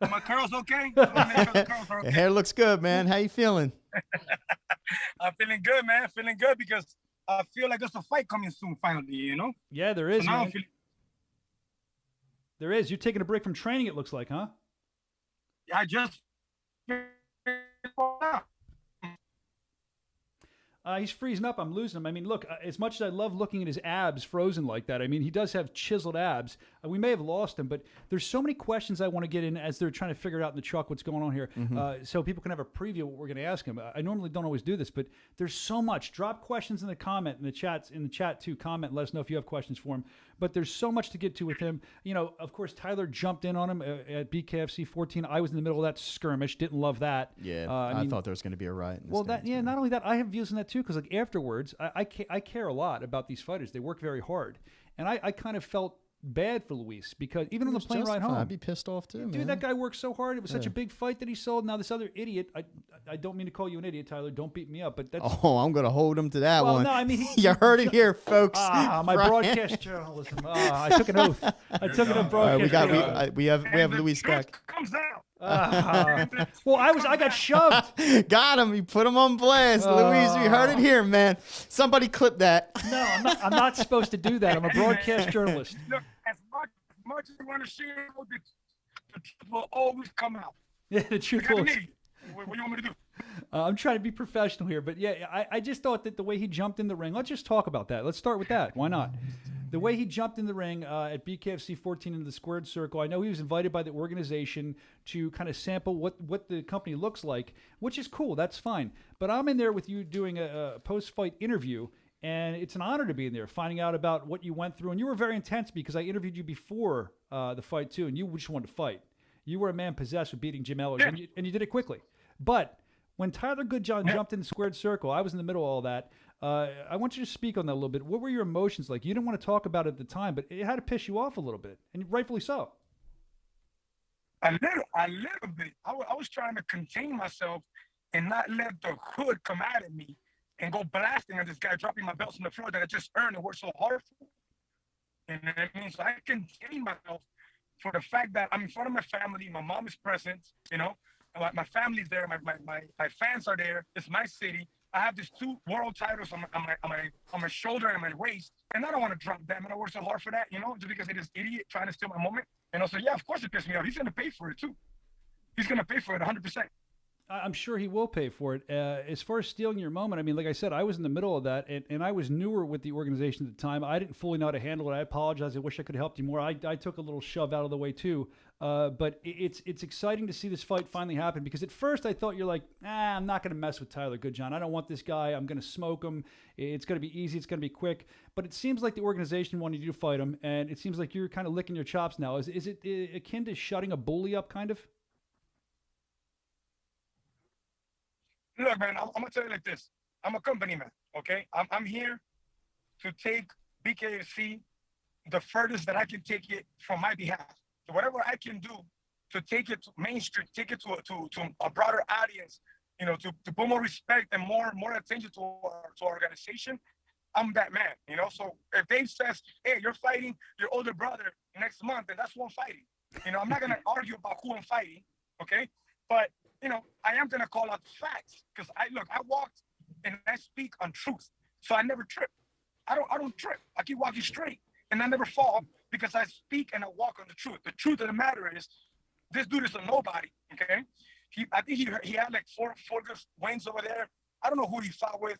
Are my curls okay? I wanna make sure the curls are okay. Your hair looks good, man. How you feeling? I'm feeling good, man. Feeling good because I feel like there's a fight coming soon, finally, you know? Yeah, there is, So now I'm man. feeling, There is. You're taking a break from training, it looks like, huh? I just He's freezing up. I'm losing him. I mean, look, as much as I love looking at his abs frozen like that, I mean, he does have chiseled abs. We may have lost him, but there's so many questions I want to get in as they're trying to figure it out in the truck what's going on here, so people can have a preview of what we're going to ask him. I normally don't always do this, but there's so much. Drop questions in the comment, in the chat too. Comment, let us know if you have questions for him. But there's so much to get to with him. You know, of course, Tyler jumped in on him at BKFC 14. I was in the middle of that skirmish. Didn't love that. Yeah, I mean, thought there was going to be a riot. Well, not only that, I have views on that too, because like afterwards, I care a lot about these fighters. They work very hard, and I kind of felt bad for Luis because even on the plane ride home, I'd be pissed off too, dude, man. that guy worked so hard. It was such a big fight that he sold. Now this other idiot, I don't mean to call you an idiot, Tyler. Don't beat me up, but that's Oh, I'm going to hold him to that well, one. no, I mean you heard it here, folks. my Brian. broadcast journalism. I took an oath. I took an oath. All right, Broadcast. we have Luis back. comes out. Well, I got shoved. Got him. You put him on blast, Luis. We heard it here, man. Somebody clip that. No, I'm not supposed to do that. I'm a broadcast journalist. Look, as much as you want to share, the truth will always come out. Yeah, the truth Look was. at me. What do you want me to do? I'm trying to be professional here, but yeah, I just thought that the way he jumped in the ring, let's just talk about that. Let's start with that. Why not? The way he jumped in the ring at BKFC 14 in the squared circle, I know he was invited by the organization to kind of sample what the company looks like, which is cool. That's fine. But I'm in there with you doing a post-fight interview, and it's an honor to be in there, finding out about what you went through. And you were very intense because I interviewed you before the fight, too, and you just wanted to fight. You were a man possessed with beating Jim Ellis, and you did it quickly. But when Tyler Goodjohn jumped in the squared circle, I was in the middle of all that. I want you to speak on that a little bit. What were your emotions like? You didn't want to talk about it at the time, but it had to piss you off a little bit, and rightfully so. A little bit. I was trying to contain myself and not let the hood come out of me and go blasting at this guy, dropping my belts on the floor that I just earned and worked so hard for. You know what I mean? So I contained myself for the fact that I'm in front of my family. My mom is present, you know. My family's there. My fans are there. It's my city. I have these 2 world titles on my shoulder and my waist, and I don't want to drop them. And I worked so hard for that, you know, just because of this idiot trying to steal my moment. You know, so yeah, of course it pissed me off. He's gonna pay for it too. He's gonna pay for it 100%. I'm sure he will pay for it. As far as stealing your moment, I mean, like I said, I was in the middle of that, and I was newer with the organization at the time. I didn't fully know how to handle it. I apologize. I wish I could have helped you more. I took a little shove out of the way too. But it's exciting to see this fight finally happen, because at first I thought you're like, I'm not going to mess with Tyler Goodjohn. I don't want this guy. I'm going to smoke him. It's going to be easy. It's going to be quick. But it seems like the organization wanted you to fight him, and it seems like you're kind of licking your chops now. Is it akin to shutting a bully up, kind of? Look, man, I'm gonna tell you like this. I'm a company man, okay? I'm here to take BKFC the furthest that I can take it from my behalf. So whatever I can do to take it to Main Street, take it to a broader audience, you know, to put more respect and more attention to our organization, I'm that man, you know? So if Dave says, hey, you're fighting your older brother next month, then that's who I'm fighting. You know, I'm not gonna argue about who I'm fighting, okay? But you know, I am going to call out facts, because I walked and I speak on truth. So I never trip. I don't trip. I keep walking straight, and I never fall, because I speak and I walk on the truth. The truth of the matter is, this dude is a nobody, okay? I think he had like four good wins over there. I don't know who he fought with.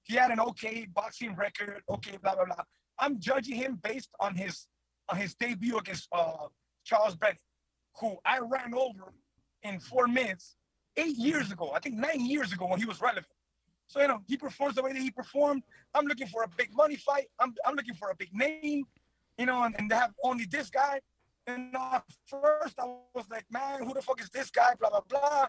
He had an okay boxing record, okay, blah, blah, blah. I'm judging him based on his debut against Charles Bennett, who I ran over in 4 minutes 8 years ago, I think 9 years ago, when he was relevant. So, you know, he performs the way that he performed. I'm looking for a big money fight. I'm looking for a big name, you know, and to have only this guy. And at first I was like, man, who the fuck is this guy, blah, blah, blah.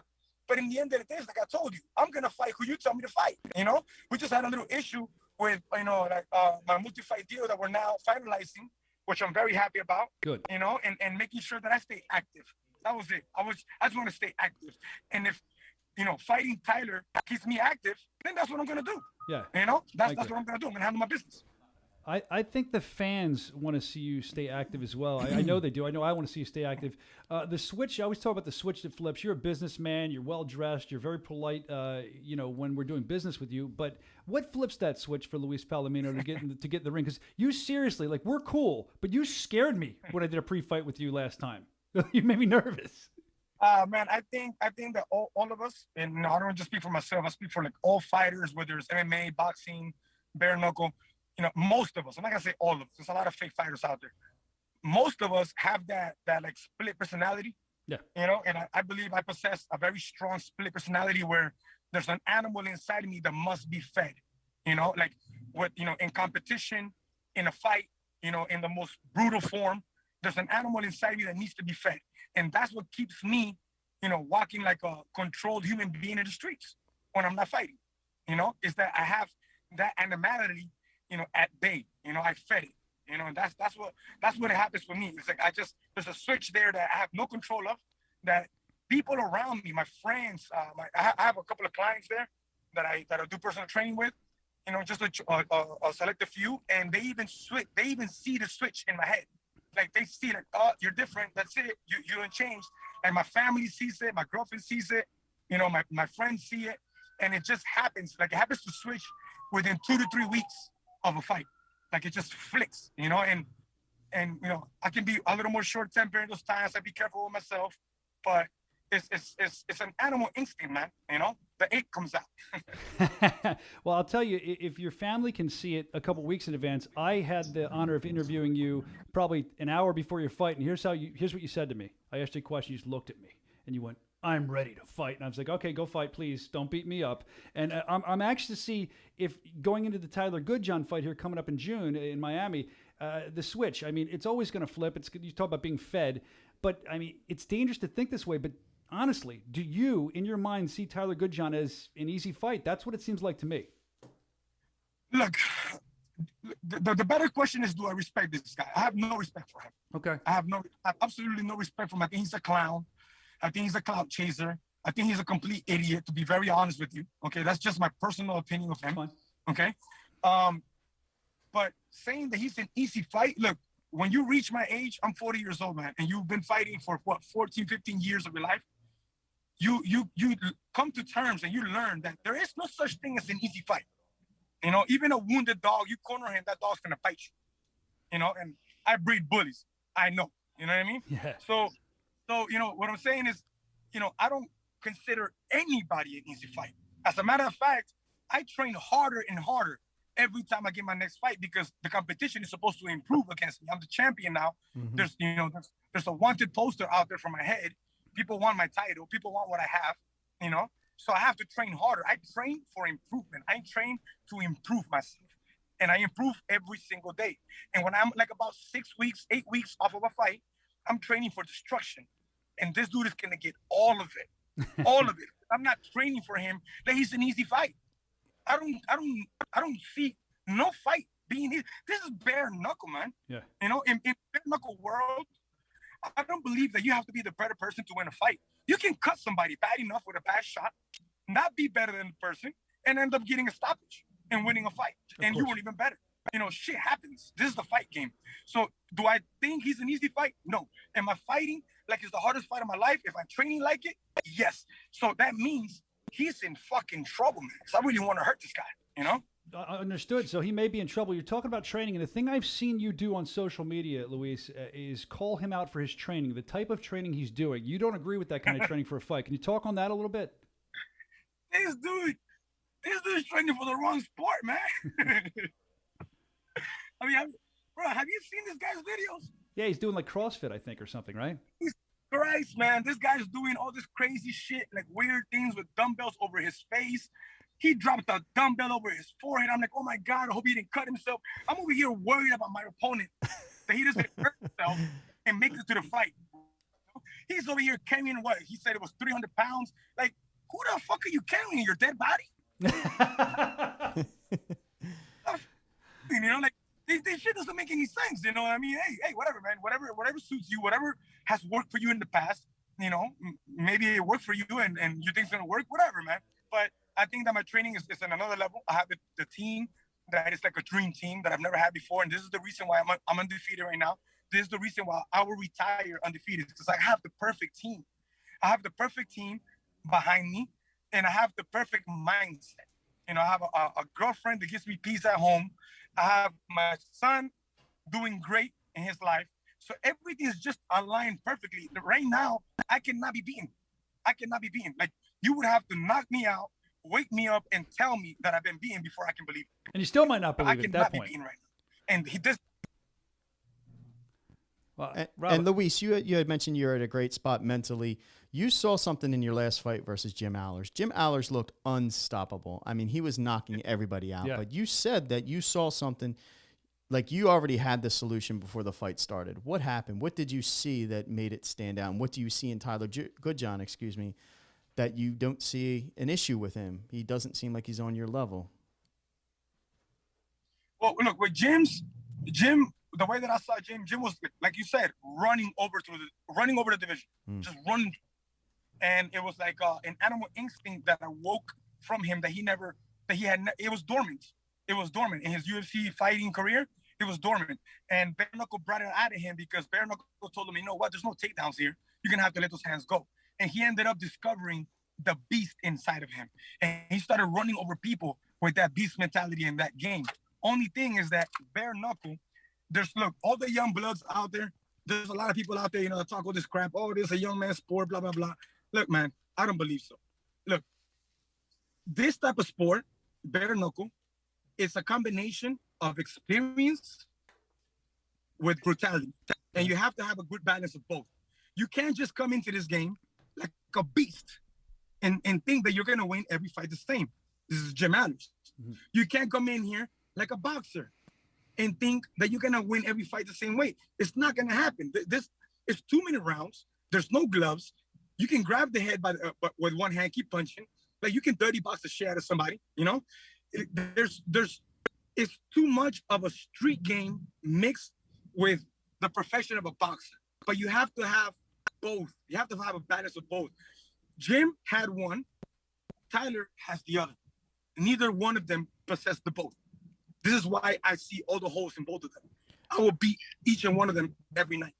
But in the end of the day, it's like I told you, I'm going to fight who you tell me to fight, you know? We just had a little issue with, you know, like my multi-fight deal that we're now finalizing, which I'm very happy about. Good. You know, and making sure that I stay active. That was it. I just want to stay active. And if, you know, fighting Tyler keeps me active, then that's what I'm going to do. Yeah. You know, that's what I'm going to do. I'm going to handle my business. I think the fans want to see you stay active as well. I know they do. I know I want to see you stay active. The switch, I always talk about the switch that flips. You're a businessman. You're well-dressed. You're very polite, you know, when we're doing business with you. But what flips that switch for Luis Palomino to get in the ring? Because you seriously, like, we're cool, but you scared me when I did a pre-fight with you last time. You made me nervous. Man, I think that all of us, and I don't just speak for myself, I speak for like all fighters, whether it's MMA, boxing, bare knuckle, you know, most of us, I'm not gonna say all of us, there's a lot of fake fighters out there. Most of us have that like split personality. Yeah. You know, and I believe I possess a very strong split personality where there's an animal inside of me that must be fed. You know, like what, you know, in competition, in a fight, you know, in the most brutal form, there's an animal inside me that needs to be fed. And that's what keeps me, you know, walking like a controlled human being in the streets when I'm not fighting. You know, is that I have that animality, you know, at bay. You know, I fed it. You know, and that's what happens for me. It's like there's a switch there that I have no control of, that people around me, my friends, I have a couple of clients there that I do personal training with, you know, just a select a few, and they even see the switch in my head. Like they see like, oh, you're different. That's it. You didn't change. And my family sees it. My girlfriend sees it. You know, my friends see it. And it just happens. Like it happens to switch within 2 to 3 weeks of a fight. Like it just flicks, you know, and you know, I can be a little more short-tempered in those times. I be careful with myself, but it's an animal instinct, man. You know, the 8 comes out. Well, I'll tell you, if your family can see it a couple weeks in advance, I had the honor of interviewing you probably an hour before your fight, and here's what you said to me. I asked you a question, you just looked at me, and you went, "I'm ready to fight." And I was like, "Okay, go fight, please. Don't beat me up." And I'm anxious to see if going into the Tyler Goodjohn fight here coming up in June in Miami, the switch. I mean, it's always going to flip. You talk about being fed, but I mean, it's dangerous to think this way. But honestly, do you, in your mind, see Tyler Goodjohn as an easy fight? That's what it seems like to me. Look, the better question is, do I respect this guy? I have no respect for him. Okay. I have absolutely no respect for him. I think he's a clown. I think he's a clout chaser. I think he's a complete idiot, to be very honest with you. Okay, that's just my personal opinion of him. Okay. But saying that he's an easy fight, look, when you reach my age, I'm 40 years old, man, and you've been fighting for what, 14, 15 years of your life, you come to terms and you learn that there is no such thing as an easy fight. You know, even a wounded dog, you corner him, that dog's gonna bite you. You know, and I breed bullies. I know. You know what I mean? Yeah. So, you know, what I'm saying is, you know, I don't consider anybody an easy fight. As a matter of fact, I train harder and harder every time I get my next fight because the competition is supposed to improve against me. I'm the champion now. Mm-hmm. There's a wanted poster out there for my head. People want my title. People want what I have, you know? So I have to train harder. I train for improvement. I train to improve myself. And I improve every single day. And when I'm like about 6 weeks, 8 weeks off of a fight, I'm training for destruction. And this dude is going to get all of it. All of it. I'm not training for him that he's an easy fight. I don't see no fight being easy. This is bare knuckle, man. Yeah. You know, in bare knuckle world, I don't believe that you have to be the better person to win a fight. You can cut somebody bad enough with a bad shot, not be better than the person, and end up getting a stoppage and winning a fight. And you weren't even better. You know, shit happens. This is the fight game. So do I think he's an easy fight? No. Am I fighting like it's the hardest fight of my life? If I'm training like it? Yes. So that means he's in fucking trouble, man. So I really want to hurt this guy, you know? Understood. So he may be in trouble. You're talking about training, and the thing I've seen you do on social media, Luis, is call him out for his training, the type of training he's doing. You don't agree with that kind of training for a fight. Can you talk on that a little bit? This dude's training for the wrong sport, man. I mean, bro, have you seen this guy's videos? Yeah, he's doing like CrossFit, I think, or something, right? Jesus Christ, man. This guy's doing all this crazy shit, like weird things with dumbbells over his face. He dropped a dumbbell over his forehead. I'm like, oh my God, I hope he didn't cut himself. I'm over here worried about my opponent, that he doesn't hurt himself and make it to the fight. He's over here carrying what? He said it was 300 pounds. Like, who the fuck are you carrying? Your dead body? You know, like, this shit doesn't make any sense. You know what I mean? Hey, whatever, man. Whatever suits you, whatever has worked for you in the past, you know, maybe it worked for you and you think it's going to work, whatever, man. But I think that my training is on another level. I have the team that is like a dream team that I've never had before. And this is the reason why I'm undefeated right now. This is the reason why I will retire undefeated, because I have the perfect team. I have the perfect team behind me, and I have the perfect mindset. You know, I have a girlfriend that gives me peace at home. I have my son doing great in his life. So everything is just aligned perfectly. Right now, I cannot be beaten. Like, you would have to knock me out, wake me up, and tell me that I've been beaten before I can believe it. And you still might not believe it at that point. I cannot be beaten right now. And he does. Well, and Luis, you had mentioned you're at a great spot mentally. You saw something in your last fight versus Jim Allers. Jim Allers looked unstoppable. I mean, he was knocking everybody out. Yeah. But you said that you saw something, like you already had the solution before the fight started. What happened? What did you see that made it stand out? And what do you see in Tyler Goodjohn, that you don't see an issue with him? He doesn't seem like he's on your level. Well, look, with Jim, the way that I saw Jim was, like you said, running over the division, just running. And it was like an animal instinct that awoke from him it was dormant. It was dormant in his UFC fighting career. It was dormant. And Bare Knuckle brought it out of him because Bare Knuckle told him, you know what, there's no takedowns here. You're going to have to let those hands go. And he ended up discovering the beast inside of him. And he started running over people with that beast mentality in that game. Only thing is that Bare Knuckle, look, all the young bloods out there, there's a lot of people out there, you know, that talk all this crap. Oh, this is a young man's sport, blah, blah, blah. Look, man, I don't believe so. Look, this type of sport, bare knuckle, it's a combination of experience with brutality. And you have to have a good balance of both. You can't just come into this game like a beast and think that you're going to win every fight the same. This is Jim Adams. You can't come in here like a boxer and think that you're going to win every fight the same way. It's not going to happen. This is 2-minute rounds. There's no gloves. You can grab the head with one hand, keep punching. Like you can dirty box the shit out of somebody, you know? It's too much of a street game mixed with the profession of a boxer. But you have to have both. You have to have a balance of both. Jim had one. Tyler has the other. Neither one of them possess the both. This is why I see all the holes in both of them. I will beat each and one of them every night.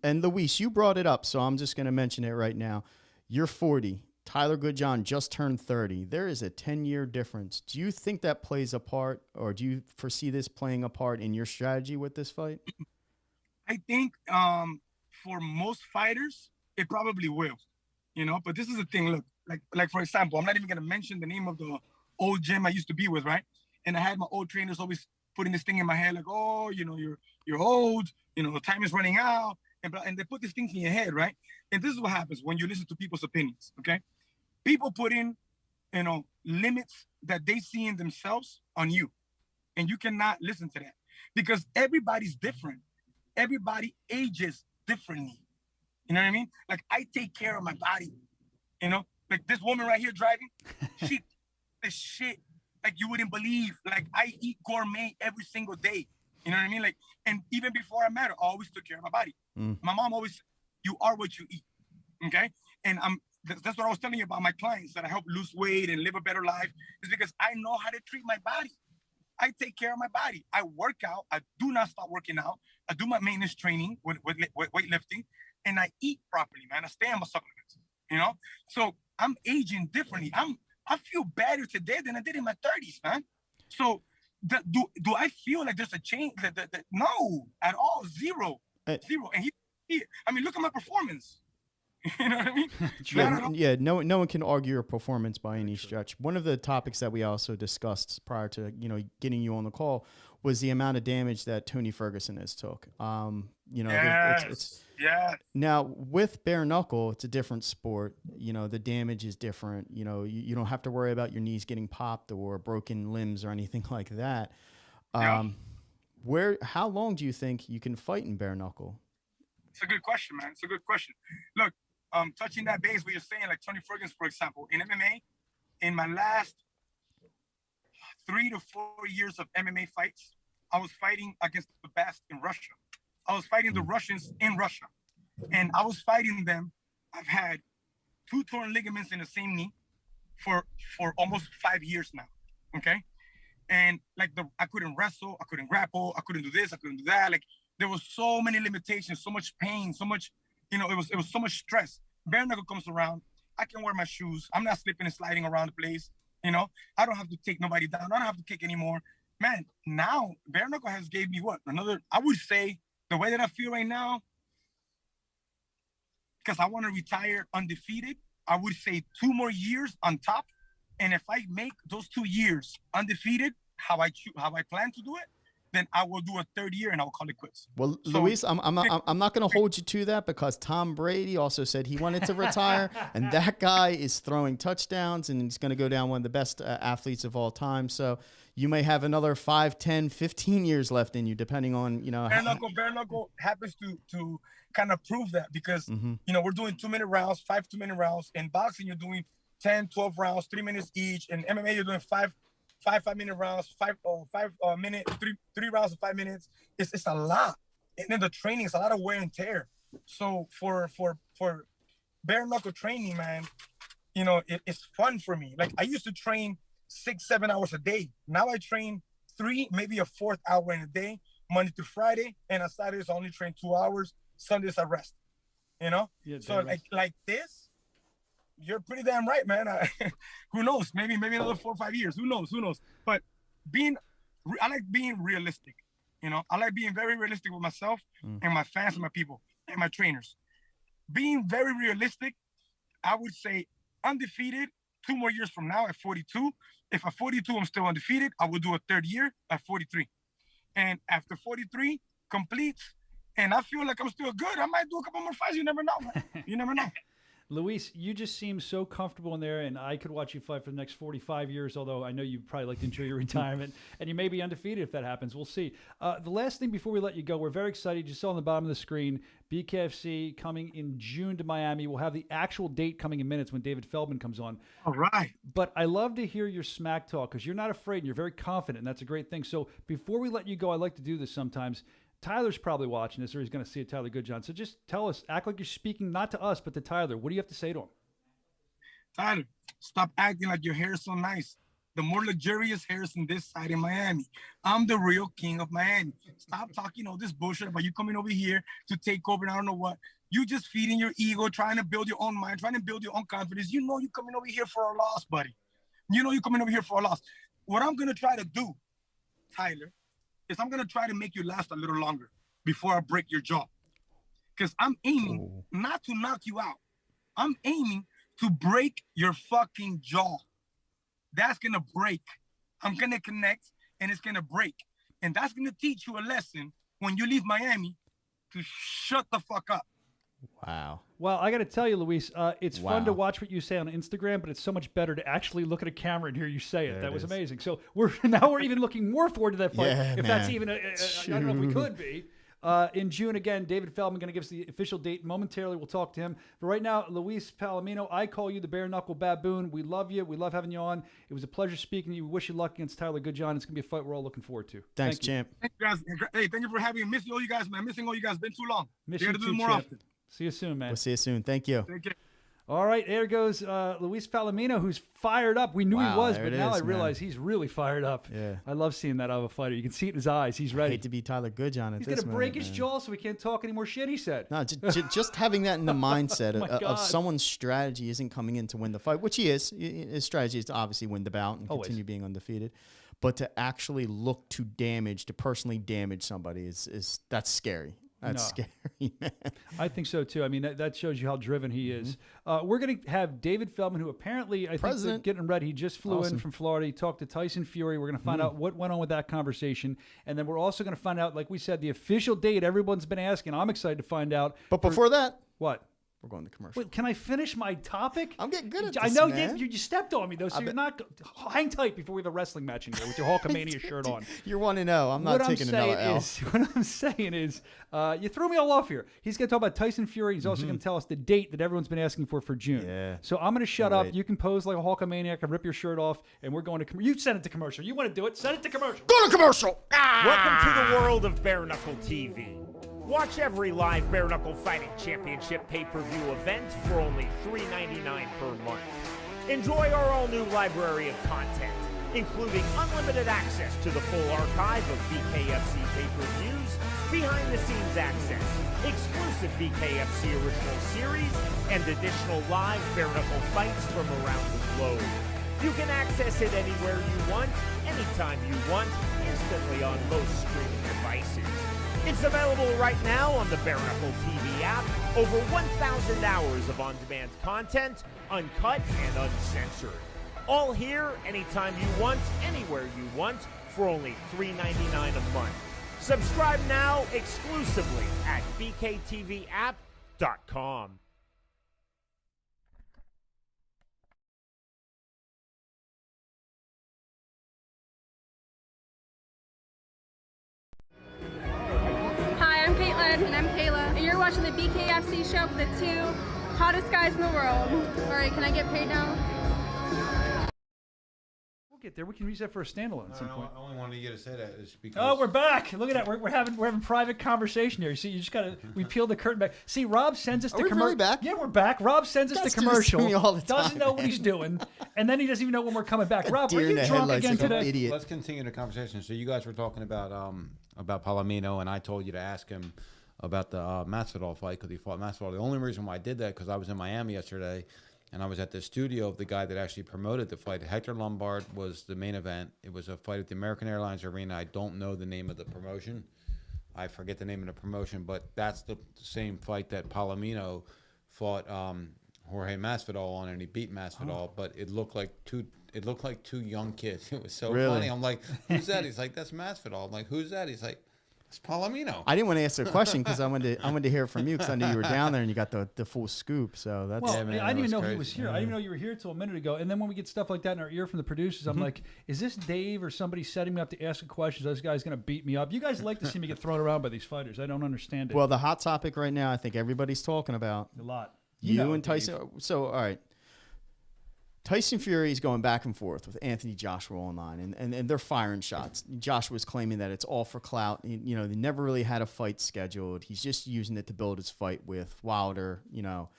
And Luis, you brought it up, so I'm just going to mention it right now. You're 40. Tyler Goodjohn just turned 30. There is a 10-year difference. Do you think that plays a part, or do you foresee this playing a part in your strategy with this fight? I think for most fighters, it probably will, you know. But this is the thing. Look, like for example, I'm not even going to mention the name of the old gym I used to be with, right? And I had my old trainers always putting this thing in my head, like, oh, you know, you're old, you know, time is running out, and they put these things in your head, right? And this is what happens when you listen to people's opinions, okay? People put in, you know, limits that they see in themselves on you, and you cannot listen to that because everybody's different. Everybody ages differently. You know what I mean? Like I take care of my body, you know, like this woman right here driving, she the shit like you wouldn't believe. Like I eat gourmet every single day. You know what I mean? Like, and even before I met her, I always took care of my body. My mom always said, you are what you eat. Okay. And that's what I was telling you about my clients that I help lose weight and live a better life is because I know how to treat my body. I take care of my body. I work out. I do not stop working out. I do my maintenance training with weightlifting, and I eat properly, man. I stay on my supplements, you know? So I'm aging differently. I feel better today than I did in my 30s, man. So do I feel like there's a change? No, at all. Zero. Zero. And I mean, look at my performance. You know what I mean? Yeah, no one can argue your performance by any stretch. One of the topics that we also discussed prior to, you know, getting you on the call was the amount of damage that Tony Ferguson has took. You know, it's now with bare knuckle, it's a different sport. You know, the damage is different. You know, you don't have to worry about your knees getting popped or broken limbs or anything like that. How long do you think you can fight in bare knuckle? It's a good question, man. It's a good question. Look, touching that base where you're saying, like Tony Ferguson, for example, in MMA, in my last 3 to 4 years of MMA fights, I was fighting against the best in Russia. I was fighting the Russians in Russia. And I was fighting them. I've had 2 torn ligaments in the same knee for almost 5 years now, okay? And like I couldn't wrestle, I couldn't grapple, I couldn't do this, I couldn't do that. Like there was so many limitations, so much pain, so much, you know, it was so much stress. Bare knuckle comes around, I can wear my shoes. I'm not slipping and sliding around the place, you know? I don't have to take nobody down. I don't have to kick anymore. Man, now bare knuckle has gave me what? I would say the way that I feel right now, because I want to retire undefeated, I would say 2 more years on top. And if I make those 2 years undefeated, how I plan to do it, then I will do a 3rd year and I'll call it quits. Well, so, Luis, I'm not going to hold you to that because Tom Brady also said he wanted to retire, and that guy is throwing touchdowns and he's going to go down one of the best athletes of all time. So you may have another 5, 10, 15 years left in you, depending on, you know. Bare knuckle happens to kind of prove that because, you know, we're doing 2-minute rounds, 5 2-minute rounds. In boxing, you're doing 10, 12 rounds, 3 minutes each. In MMA, you're doing 5 5-minute rounds, 3 rounds of 5 minutes. It's a lot. And then the training is a lot of wear and tear. So for bare knuckle training, man, you know, it's fun for me. Like I used to train 6-7 hours a day. Now I train 3, maybe a 4th hour in a day, Monday to Friday. And on Saturdays, I only train 2 hours. Sundays, I rest, you know? Yeah, so like this, you're pretty damn right, man. Who knows? Maybe another 4 or 5 years. Who knows? But I like being realistic. You know, I like being very realistic with myself and my fans and my people and my trainers. Being very realistic, I would say undefeated 2 more years from now at 42. If at 42 I'm still undefeated, I will do a third year at 43. And after 43 completes, and I feel like I'm still good, I might do a couple more fights. You never know, man. You never know. Luis, you just seem so comfortable in there, and I could watch you fight for the next 45 years, although I know you probably like to enjoy your retirement, and you may be undefeated if that happens. We'll see. The last thing before we let you go, we're very excited. You saw on the bottom of the screen, BKFC coming in June to Miami. We'll have the actual date coming in minutes when David Feldman comes on. All right. But I love to hear your smack talk because you're not afraid and you're very confident, and that's a great thing. So before we let you go, I like to do this sometimes. Tyler's probably watching this, or he's going to see it, Tyler Goodjohn. So just tell us, act like you're speaking not to us, but to Tyler. What do you have to say to him? Tyler, stop acting like your hair is so nice. The more luxurious hair is in this side in Miami. I'm the real king of Miami. Stop talking all this bullshit about you coming over here to take over and I don't know what. You just feeding your ego, trying to build your own mind, trying to build your own confidence. You know you're coming over here for a loss, buddy. You know you're coming over here for a loss. What I'm going to try to do, Tyler, is I'm going to try to make you last a little longer before I break your jaw. Because I'm aiming not to knock you out. I'm aiming to break your fucking jaw. That's going to break. I'm going to connect, and it's going to break. And that's going to teach you a lesson when you leave Miami to shut the fuck up. Wow. Well, I got to tell you, Luis, it's fun to watch what you say on Instagram, but it's so much better to actually look at a camera and hear you say it. That was amazing. So we're even looking more forward to that fight, if that's even I don't know if we could be. In June, again, David Feldman going to give us the official date momentarily. We'll talk to him. But right now, Luis Palomino, I call you the Bare Knuckle Baboon. We love you. We love having you on. It was a pleasure speaking to you. We wish you luck against Tyler Goodjohn. It's going to be a fight we're all looking forward to. Thanks, champ. Thank you guys. Hey, thank you for having me. Missing all you guys, man. Missing all you guys. Been too long. Miss We you got to too, do it more champ. often. See you soon, man. We'll see you soon. Thank you. Take care. All right, there goes Luis Palomino, who's fired up. We knew he was, but now I realize he's really fired up. Yeah. I love seeing that out of a fighter. You can see it in his eyes. He's ready. I hate to be Tyler Goodjohn at He's this going to break moment, his man. jaw so he can't talk any more shit, he said. No, just having that in the mindset my of God. someone's strategy isn't coming in to win the fight, which he is. His strategy is to obviously win the bout and continue being undefeated. But to actually look to personally damage somebody that's scary. That's scary, man. I think so, too. I mean, that shows you how driven he is. We're going to have David Feldman, who apparently, I think, they're getting ready. He just flew in from Florida. He talked to Tyson Fury. We're going to find out what went on with that conversation. And then we're also going to find out, like we said, the official date everyone's been asking. I'm excited to find out. But before that, what? We're going to commercial. Wait, can I finish my topic? I'm getting good at this, I know man. you stepped on me, though, so you're not... Hang tight before we have a wrestling match in here with your Hulkamania shirt on. You're 1-0. I'm not taking another L. What I'm saying is, you threw me all off here. He's going to talk about Tyson Fury. He's also going to tell us the date that everyone's been asking for June. Yeah. So I'm going to shut up. You can pose like a Hulkamaniac and rip your shirt off, and we're going to... You send it to commercial. You want to do it? Send it to commercial. Go to commercial! Welcome to the world of Bare Knuckle TV. Watch every live Bare Knuckle Fighting Championship pay-per-view event for only $3.99 per month. Enjoy our all-new library of content, including unlimited access to the full archive of BKFC pay-per-views, behind-the-scenes access, exclusive BKFC original series, and additional live Bare Knuckle fights from around the globe. You can access it anywhere you want, anytime you want, instantly on most streaming devices. It's available right now on the Bare Knuckle TV app. Over 1,000 hours of on-demand content, uncut and uncensored. All here, anytime you want, anywhere you want, for only $3.99 a month. Subscribe now exclusively at BKTVApp.com. And I'm Kayla. And you're watching the BKFC show with the two hottest guys in the world. All right, can I get paid now? We'll get there. We can use that for a standalone at some point. I only wanted you to say that is because... Oh, we're back. Look at that. We're having private conversation here. You see, you just gotta we peeled the curtain back. See, Rob sends us to commercial. Really back? Yeah, we're back. Rob sends us to commercial. Doesn't know what he's doing, and then he doesn't even know when we're coming back. Rob, were you drunk again today? Idiot. Let's continue the conversation. So you guys were talking about Palomino, and I told you to ask him about the Masvidal fight because he fought Masvidal. The only reason why I did that because I was in Miami yesterday, and I was at the studio of the guy that actually promoted the fight. Hector Lombard was the main event. It was a fight at the American Airlines Arena. I don't know the name of the promotion. I forget the name of the promotion, but that's the same fight that Palomino fought Jorge Masvidal on, and he beat Masvidal, but it looked like two young kids. It was so Really? funny. I'm like, who's that? He's like, that's Masvidal. I'm like, who's that? He's like, it's Palomino. I didn't want to ask the question because I wanted to hear it from you because I knew you were down there and you got the full scoop. So that's Well, man, I didn't even know crazy. he was here. I didn't even know you were here till a minute ago. And then when we get stuff like that in our ear from the producers, I'm like, is this Dave or somebody setting me up to ask a question? This guy's going to beat me up. You guys like to see me get thrown around by these fighters. I don't understand it. well, the hot topic right now. I think everybody's talking about a lot. you know, and Dave. Tyson. So all right. Tyson Fury is going back and forth with Anthony Joshua online, and they're firing shots. Joshua's claiming that it's all for clout. You know, they never really had a fight scheduled. He's just using it to build his fight with Wilder, you know.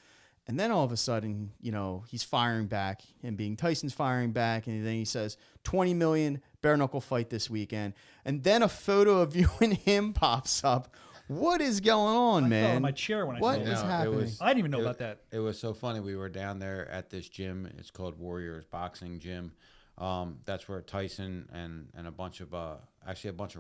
And then all of a sudden, you know, he's firing back, and being Tyson's firing back, and then he says, 20 million bare knuckle fight this weekend. And then a photo of you and him pops up. What is going on, I man? fell on my chair when I What saw is it. happening? I didn't even know about that. It was so funny. We were down there at this gym. It's called Warriors Boxing Gym. That's where Tyson and a bunch of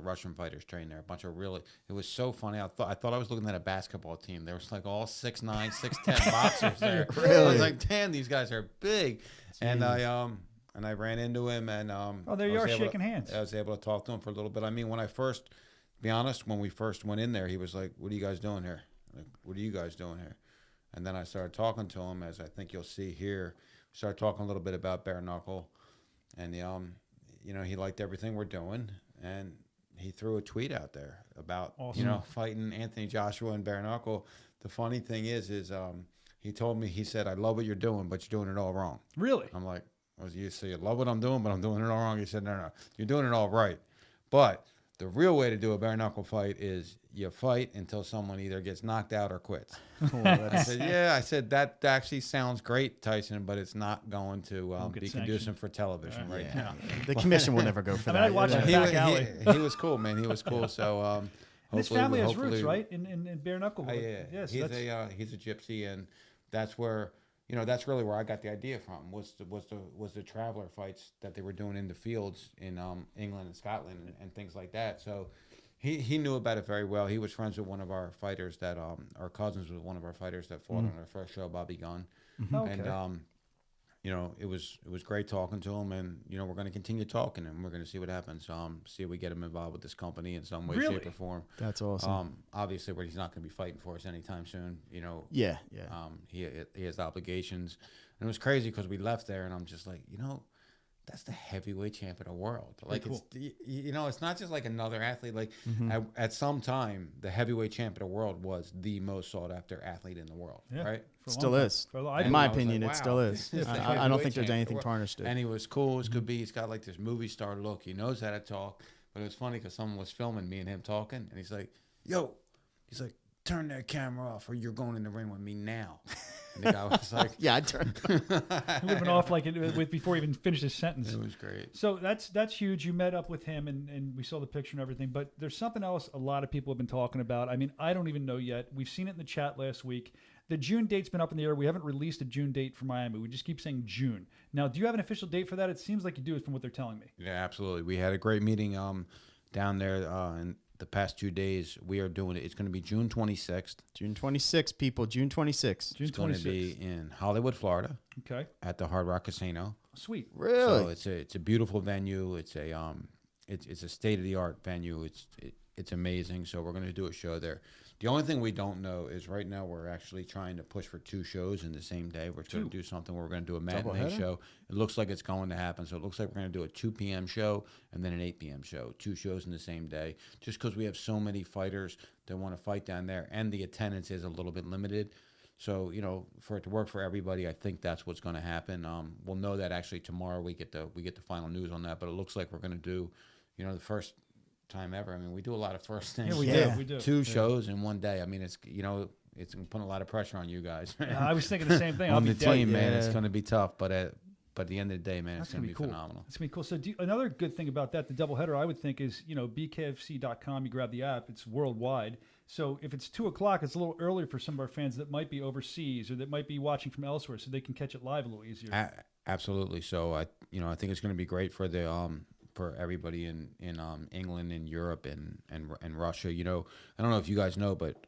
Russian fighters train there. It was so funny. I thought I was looking at a basketball team. There was like all 6'9", 6'10" boxers there. Really? I was like, damn, these guys are big. And I ran into him and There you are shaking hands. I was able to talk to him for a little bit. I mean, when we first went in there, he was like, "What are you guys doing here? Like, what are you guys doing here?" And then I started talking to him, as I think you'll see here. We started talking a little bit about bare knuckle, and you know, he liked everything we're doing, and he threw a tweet out there about Awesome. you know, fighting Anthony Joshua and bare knuckle. The funny thing is he told me, he said, "I love what you're doing, but you're doing it all wrong." Really? I'm like, you say you love what I'm doing, but I'm doing it all wrong. He said, no, you're doing it all right. But the real way to do a bare knuckle fight is you fight until someone either gets knocked out or quits. I said, I said, that actually sounds great, Tyson, but it's not going to be conducive for television right now. The commission will never go for that. I'd watch it He, back alley. he was cool, man. He was cool. So His family has roots, right? In bare knuckle. Yeah, Yes. he's a gypsy, and that's where, you know, that's really where I got the idea from. Was the traveler fights that they were doing in the fields in England and Scotland and things like that. So he knew about it very well. He was friends with one of our fighters that our cousins with one of our fighters that fought on our first show, Bobby Gunn. Okay. And you know, it was great talking to him, and you know, we're going to continue talking, and we're going to see what happens. See if we get him involved with this company in some way, shape, or form. That's awesome. Obviously, where he's not going to be fighting for us anytime soon. You know. Yeah. He has obligations, and it was crazy because we left there, and I'm just like, you know, that's the heavyweight champ of the world. Like, cool. you know, it's not just like another athlete. Like at some time, the heavyweight champ of the world was the most sought after athlete in the world. Yeah. Right. For a Still long time. is. For a long- In I my I was opinion, like, it still wow, is. this is the I don't heavyweight think there's champ of anything the world. tarnished it. And he was cool as could be. He's got like this movie star look. He knows how to talk. But it was funny because someone was filming me and him talking, and he's like, "Yo," he's like, "turn that camera off, or you're going in the ring with me now." And the guy was like, Yeah, I turned. He would have been off like before he even finished his sentence. It was great. So that's huge. You met up with him, and we saw the picture and everything. But there's something else a lot of people have been talking about. I mean, I don't even know yet. We've seen it in the chat last week. The June date's been up in the air. We haven't released a June date for Miami. We just keep saying June. Now, do you have an official date for that? It seems like you do, from what they're telling me. Yeah, absolutely. We had a great meeting down there in the past 2 days. We are doing it. It's going to be June 26th. June 26th, people. June 26th. June It's going to 26th. be in Hollywood, Florida, Okay. at the Hard Rock Casino. Sweet. Really? So it's a beautiful venue. It's a state of the art venue. It's amazing. So we're going to do a show there. The only thing we don't know is right now we're actually trying to push for 2 shows in the same day. We're going to do something where we're going to do a matinee Doubleheader? show. It looks like it's going to happen. So it looks like we're going to do a 2 p.m. show and then an 8 p.m. show. 2 shows in the same day. Just because we have so many fighters that want to fight down there, and the attendance is a little bit limited. So, you know, for it to work for everybody, I think that's what's going to happen. We'll know that actually tomorrow. We get the final news on that. But it looks like we're going to do, you know, the first time ever. I mean, we do a lot of first things. Yeah, we do. 2 shows in one day. I mean, it's, you know, it's putting a lot of pressure on you guys. I was thinking the same thing. I'll on be the dead. team, man. Yeah. It's going to be tough, but at the end of the day, man, That's it's going to be cool. phenomenal. That's gonna be cool. So another good thing about that, the doubleheader, I would think is, you know, BKFC.com. You grab the app; it's worldwide. So if it's 2 o'clock, it's a little earlier for some of our fans that might be overseas or that might be watching from elsewhere, so they can catch it live a little easier. Absolutely. So I think it's going to be great for the for everybody in England and Europe and Russia. You know, I don't know if you guys know, but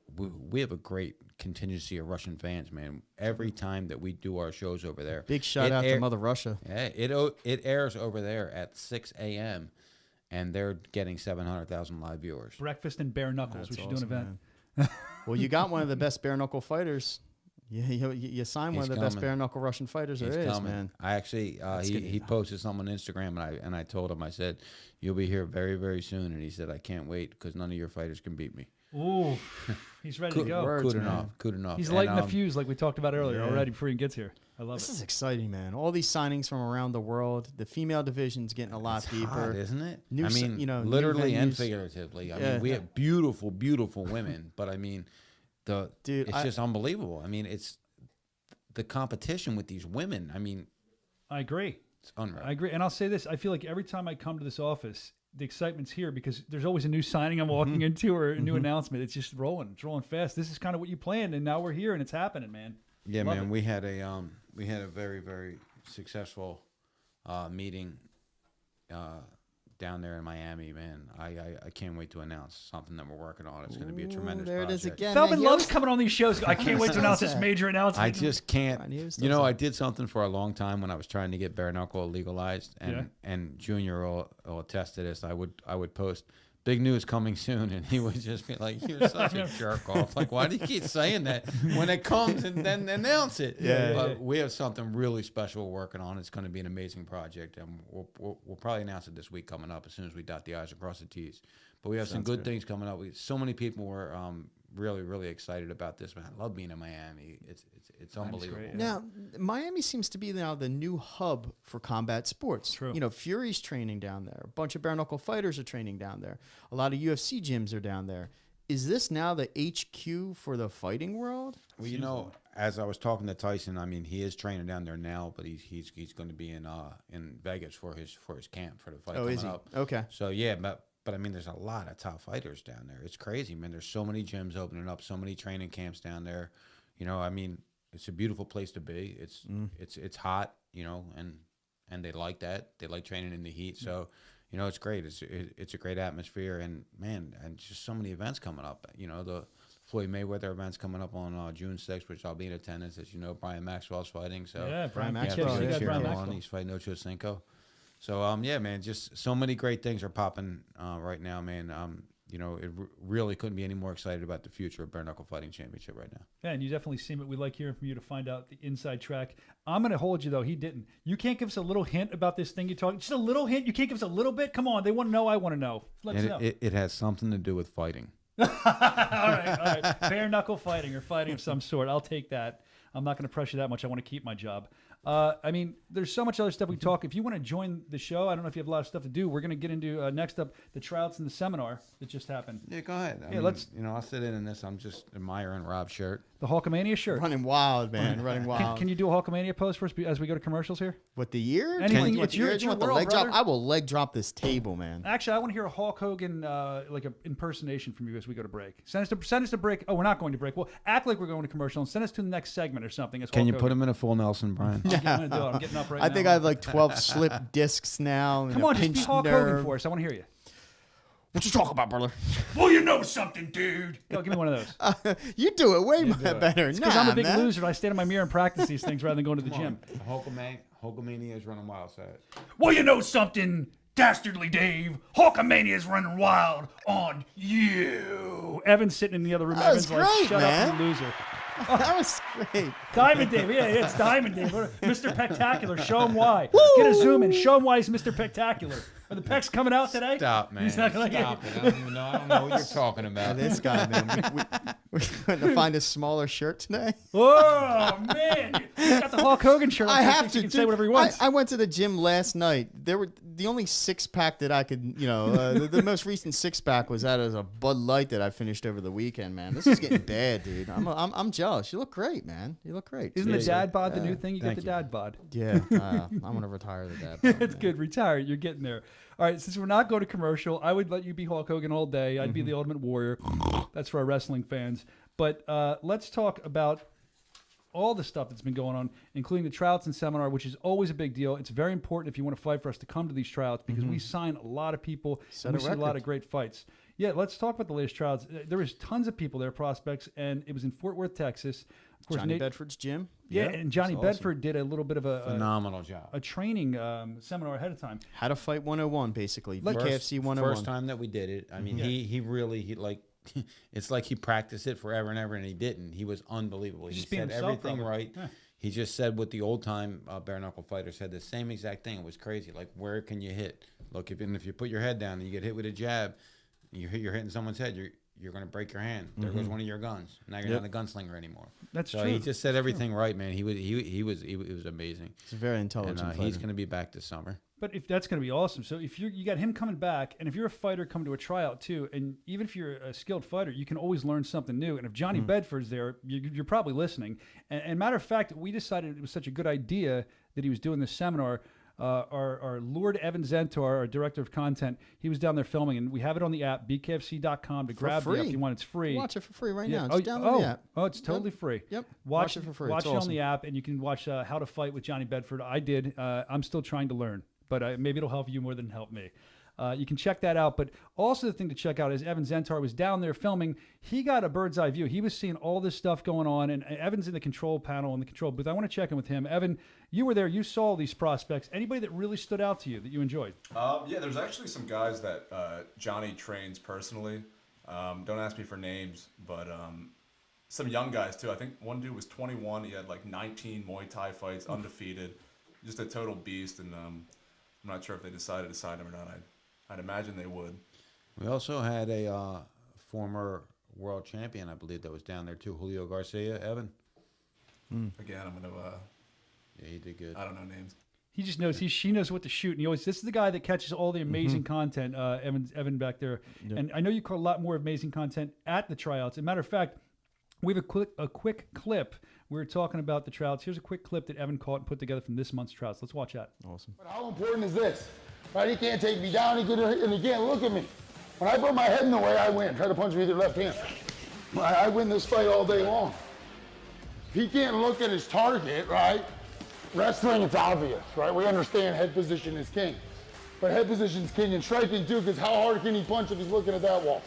we have a great contingency of Russian fans, man. Every time that we do our shows over there, Big shout out to Mother Russia. Yeah, it airs over there at 6 a.m. and they're getting 700,000 live viewers. Breakfast and bare knuckles. That's we should do an event. Well, you got one of the best bare knuckle fighters. You signed one of the best bare knuckle Russian fighters there is, man. I actually he posted something on Instagram, and I told him, I said, "You'll be here very, very soon," and he said, "I can't wait because none of your fighters can beat me." Ooh, he's ready to go. Good enough. He's lighting the fuse like we talked about earlier already before he gets here. I love This is exciting, man. All these signings from around the world. The female division's getting a lot deeper, hot, isn't it? New, I mean, you know, literally and figuratively. I mean, we have beautiful, beautiful women, but I mean, it's just unbelievable. I mean, it's the competition with these women. I mean, I agree. It's unreal. I agree, and I'll say this: I feel like every time I come to this office, the excitement's here because there's always a new signing I'm walking into or a new announcement. It's just rolling. It's rolling fast. This is kind of what you planned, and now we're here, and it's happening, man. Yeah, love man. It. We had a very, very successful meeting down there in Miami, man. I can't wait to announce something that we're working on. It's going to be a tremendous there project. It is again. Feldman loves coming on these shows. I can't wait to announce this major announcement. I just can't. You know, I did something for a long time when I was trying to get bare knuckle legalized, and Junior will attest to this. I would post big news coming soon, and he would just be like, "You're such a jerk off. Like, why do you keep saying that when it comes and then announce it?" But we have something really special we're working on. It's going to be an amazing project, and we'll probably announce it this week coming up as soon as we dot the I's and cross the T's. But we have some good things coming up. So many people were really, really excited about this, man. I love being in Miami. It's unbelievable. Great, Now, Miami seems to be now the new hub for combat sports. True. You know, Fury's training down there. A bunch of bare knuckle fighters are training down there. A lot of UFC gyms are down there. Is this now the HQ for the fighting world? Well, you know, as I was talking to Tyson, I mean, he is training down there now, but he's going to be in Vegas for his camp for the fight coming up. Okay. So yeah, but I mean, there's a lot of top fighters down there. It's crazy, man. There's so many gyms opening up, so many training camps down there. You know, I mean, it's a beautiful place to be. It's hot, you know, and they like that. They like training in the heat. So, you know, it's great. It's a great atmosphere, and man, and just so many events coming up. You know, the Floyd Mayweather event's coming up on June 6th, which I'll be in attendance. As you know, Brian Maxwell's fighting. So yeah, Brian Maxwell. He's fighting Ocho Cinco. So yeah, man, just so many great things are popping right now, man. You know, it really couldn't be any more excited about the future of Bare Knuckle Fighting Championship right now. Yeah, and you definitely seem it. We like hearing from you to find out the inside track. I'm going to hold you, though. He didn't. You can't give us a little hint about this thing you're talking. Just a little hint. You can't give us a little bit? Come on. They want to know. I want to know. Let's know. It has something to do with fighting. All right. Bare knuckle fighting or fighting of some sort. I'll take that. I'm not going to pressure that much. I want to keep my job. I mean, there's so much other stuff we talk. If you want to join the show, I don't know if you have a lot of stuff to do. We're going to get into next up the tryouts and the seminar that just happened. Yeah, go ahead. I mean, let's. You know, I'll sit in this. I'm just admiring Rob's shirt. The Hulkamania shirt. Running wild, man. Running wild. Can you do a Hulkamania pose for us as we go to commercials here? What, the year? Anything. It's your the world, leg brother. drop? I will leg drop this table, man. Actually, I want to hear a Hulk Hogan like an impersonation from you as we go to break. Send us to break. Oh, we're not going to break. Well, act like we're going to commercial and send us to the next segment or something. Can you put him in a full Nelson, Brian? I'm getting up right now. I think I have like 12 slip discs now. Come on, just be Hulk Hogan for us. I want to hear you. What you talking about, brother? Well, you know something, dude. Go, give me one of those. You do it way better. Because I'm a big loser. I stand in my mirror and practice these things rather than going to the gym. Hulkamania is running wild, say it. Well, you know something, Dastardly Dave. Hulkamania is running wild on you. Evan's sitting in the other room. That was Evan's great, like, shut man. up, you loser. That was great. Diamond Dave. Yeah, it's Diamond Dave. Mr. Spectacular. Show him why. Get a zoom in. Show him why he's Mr. Spectacular. Are the pecs coming out today? Stop, man. Stop it. I don't know what you're talking about. This guy, man. We're going to find a smaller shirt today. Oh, man. You got the Hulk Hogan shirt. I have to. He can say whatever he wants. I went to the gym last night. There were the only six-pack that I could, the most recent six-pack was out as a Bud Light that I finished over the weekend, man. This is getting bad, dude. I'm jealous. You look great, man. You look great. Isn't the dad bod the new thing? You got the dad bod. Yeah. I'm going to retire the dad bod. It's good. Retire. You're getting there. All right, since we're not going to commercial, I would let you be Hulk Hogan all day. I'd be the Ultimate Warrior. That's for our wrestling fans. But let's talk about all the stuff that's been going on, including the tryouts and seminar, which is always a big deal. It's very important if you want to fight for us to come to these tryouts because we sign a lot of people and we see a lot of great fights. Yeah, let's talk about the latest tryouts. There was tons of people there, prospects, and it was in Fort Worth, Texas. Of course, Johnny Bedford's gym. Yeah, and Johnny Bedford did a little bit of a phenomenal job, a training seminar ahead of time. How to fight 101, basically. BKFC 101. First time that we did it. I mean, he really like. It's like he practiced it forever and ever, and he didn't. He was unbelievable. He said everything right. Yeah. He just said what the old time bare knuckle fighter said. The same exact thing. It was crazy. Like, where can you hit? Look, if you put your head down and you get hit with a jab, you're hitting someome's head. You're going to break your hand. There goes one of your guns. Now you're not a gunslinger anymore. That's so true. He just said everything right, man. He was amazing. He's a very intelligent and, fighter. He's going to be back this summer. But if that's going to be awesome. So if you got him coming back, and if you're a fighter coming to a tryout too, and even if you're a skilled fighter, you can always learn something new. And if Johnny Bedford's there, you're probably listening. And matter of fact, we decided it was such a good idea that he was doing this seminar. Our Lord Evan Zentor, our director of content, he was down there filming, and we have it on the app, bkfc.com, to grab the app if you want. It's free. Watch it for free right now. Just download the app. Oh, it's totally free. Yep. Watch it for free. Watch it's it awesome. on the app, and you can watch How to Fight with Johnny Bedford. I did. I'm still trying to learn, but maybe it'll help you more than it helped me. You can check that out. But also the thing to check out is Evan Zentor was down there filming. He got a bird's eye view. He was seeing all this stuff going on, and Evan's in the control panel in the control booth. I want to check in with him. Evan, you were there. You saw these prospects. Anybody that really stood out to you that you enjoyed? Yeah, there's actually some guys that Johnny trains personally. Don't ask me for names, but some young guys too. I think one dude was 21. He had like 19 Muay Thai fights, undefeated. Just a total beast, and I'm not sure if they decided to sign him or not. I'd imagine they would. We also had a former world champion, I believe, that was down there too, Julio Garcia. Evan. Again, I'm gonna. Yeah, he did good. I don't know names. He just knows she knows what to shoot, and this is the guy that catches all the amazing content. Evan back there, and I know you caught a lot more amazing content at the tryouts. As a matter of fact, we have a quick clip. We were talking about the tryouts. Here's a quick clip that Evan caught and put together from this month's tryouts. Let's watch that. Awesome. But how important is this? Right, he can't take me down, and he can't look at me. When I put my head in the way, I win. Try to punch me with your left hand. I win this fight all day long. If he can't look at his target, right? Wrestling, it's obvious, right? We understand head position is king. But head position is king in striking too, because how hard can he punch if he's looking at that wall?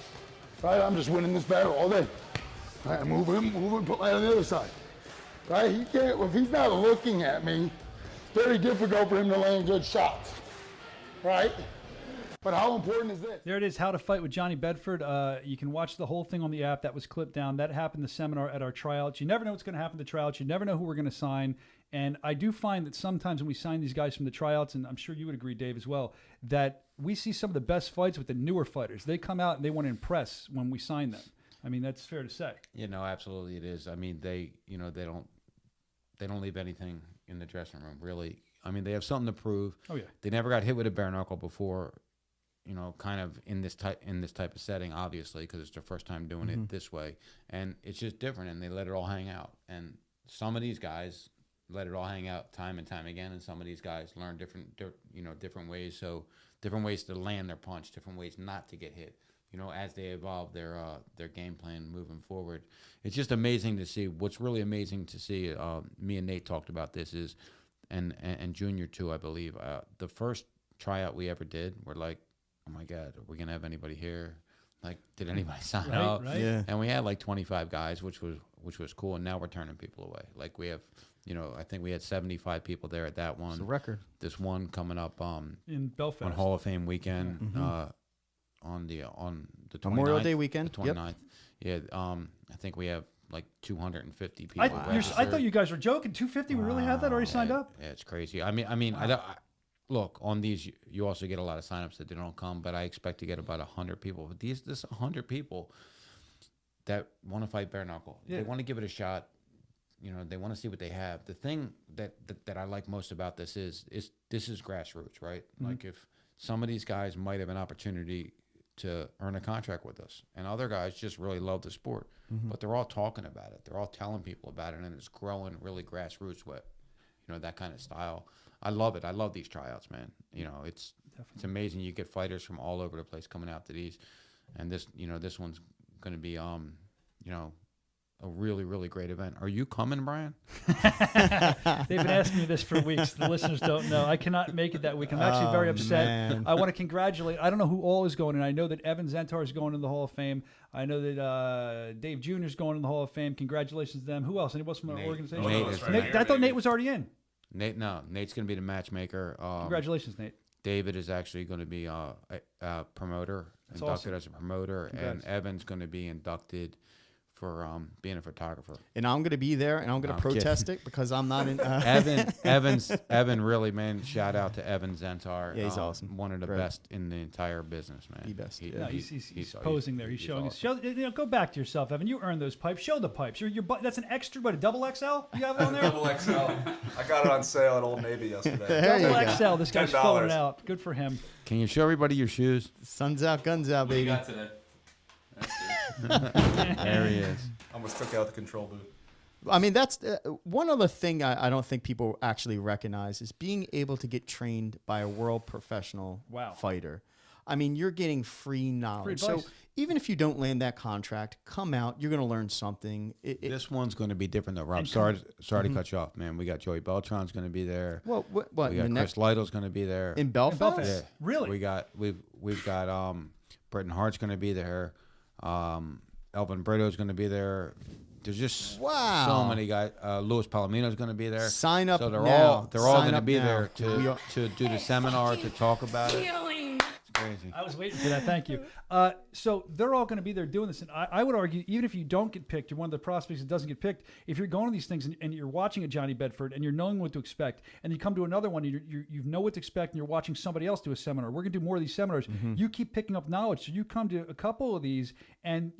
Right, I'm just winning this battle all day. Right, move him, put my on the other side. Right, he can't, if he's not looking at me, it's very difficult for him to land good shots. Right? But how important is this? There it is, How to Fight with Johnny Bedford. You can watch the whole thing on the app. That was clipped down. That happened the seminar at our tryouts. You never know what's going to happen at the tryouts. You never know who we're going to sign. And I do find that sometimes when we sign these guys from the tryouts, and I'm sure you would agree, Dave, as well, that we see some of the best fights with the newer fighters. They come out and they want to impress when we sign them. I mean, that's fair to say. You know, absolutely it is. I mean, they don't leave anything in the dressing room, really. I mean, they have something to prove. Oh yeah. They never got hit with a bare knuckle before, you know, kind of in this type of setting, obviously, because it's their first time doing it this way, and it's just different. And they let it all hang out. And some of these guys let it all hang out time and time again, and some of these guys learn different ways. So different ways to land their punch, different ways not to get hit. You know, as they evolve their game plan moving forward, it's just amazing to see. What's really amazing to see, me and Nate talked about this is. And Junior too, I believe. The first tryout we ever did, we're like, oh my God, are we gonna have anybody here? Like, did anybody sign up? Right. Yeah. And we had like 25 guys, which was cool. And now we're turning people away. Like we have, you know, I think we had 75 people there at that one. It's a record. This one coming up in Belfast on Hall of Fame weekend on the 29th, Memorial Day weekend. the 29th. Yep. Yeah. I think we have like 250 people. I registered. thought you guys were joking. 250? We really have that already signed up? Yeah, it's crazy. I mean, I look, on these, you also get a lot of signups that they don't come, but I expect to get about 100 people. But this 100 people that want to fight bare knuckle, they want to give it a shot. You know, they want to see what they have. The thing that I like most about this is this is grassroots, right? Like if some of these guys might have an opportunity to earn a contract with us, and other guys just really love the sport, but they're all talking about it. They're all telling people about it, and it's growing really grassroots with, you know, that kind of style. I love it. I love these tryouts, man. You know, it's amazing. You get fighters from all over the place coming out to these, and this, you know, this one's going to be, you know, a really, really great event. Are you coming, Brian? They've been asking me this for weeks. The listeners don't know. I cannot make it that week. I'm actually very upset. Man. I want to congratulate. I don't know who all is going in. I know that Evan Zantar is going in the Hall of Fame. I know that Dave Jr. is going in the Hall of Fame. Congratulations to them. Who else? Anybody else from our organization? I thought Nate was already in. Nate's going to be the matchmaker. Congratulations, Nate. David is actually going to be a promoter, That's inducted awesome. as a promoter, Congrats. and Evan's going to be inducted for being a photographer. And I'm going to be there, and I'm going to protest it because I'm not in. Evan, really, man. Shout out to Evan Zantar. Yeah, he's awesome. One of the best in the entire business, man. The best. He's posing there. He's showing us. awesome. Go back to yourself, Evan. You earned those pipes. Show the pipes. That's an extra, but a double XL? You have it on there? Double XL. I got it on sale at Old Navy yesterday. There you Double go. XL. This guy's $10. filling it out. Good for him. Can you show everybody your shoes? Sun's out, guns out, baby. today? There he is. Almost took out the control booth. I mean, that's one other thing I don't think people actually recognize is being able to get trained by a world professional fighter. I mean, you're getting free knowledge. Free advice. So even if you don't land that contract, come out. You're going to learn something. This one's going to be different, though, Rob. Sorry to cut you off, man. We got Joey Beltran's going to be there. What? We got Chris Lytle's going to be there. In Belfast? Yeah. Really? We've got Bretton Hart's going to be there. Elvin Brito's going to be there. There's just so many guys. Louis Palomino's going to be there. Sign up So they're now. all going Sign to up be now. there to do the seminar, to talk about it. It's crazy. I was waiting for that. Thank you. So they're all going to be there doing this. And I would argue, even if you don't get picked, you're one of the prospects that doesn't get picked. If you're going to these things and you're watching a Johnny Bedford and you're knowing what to expect, and you come to another one, and you know what to expect, and you're watching somebody else do a seminar. We're going to do more of these seminars. You keep picking up knowledge. So you come to a couple of these, and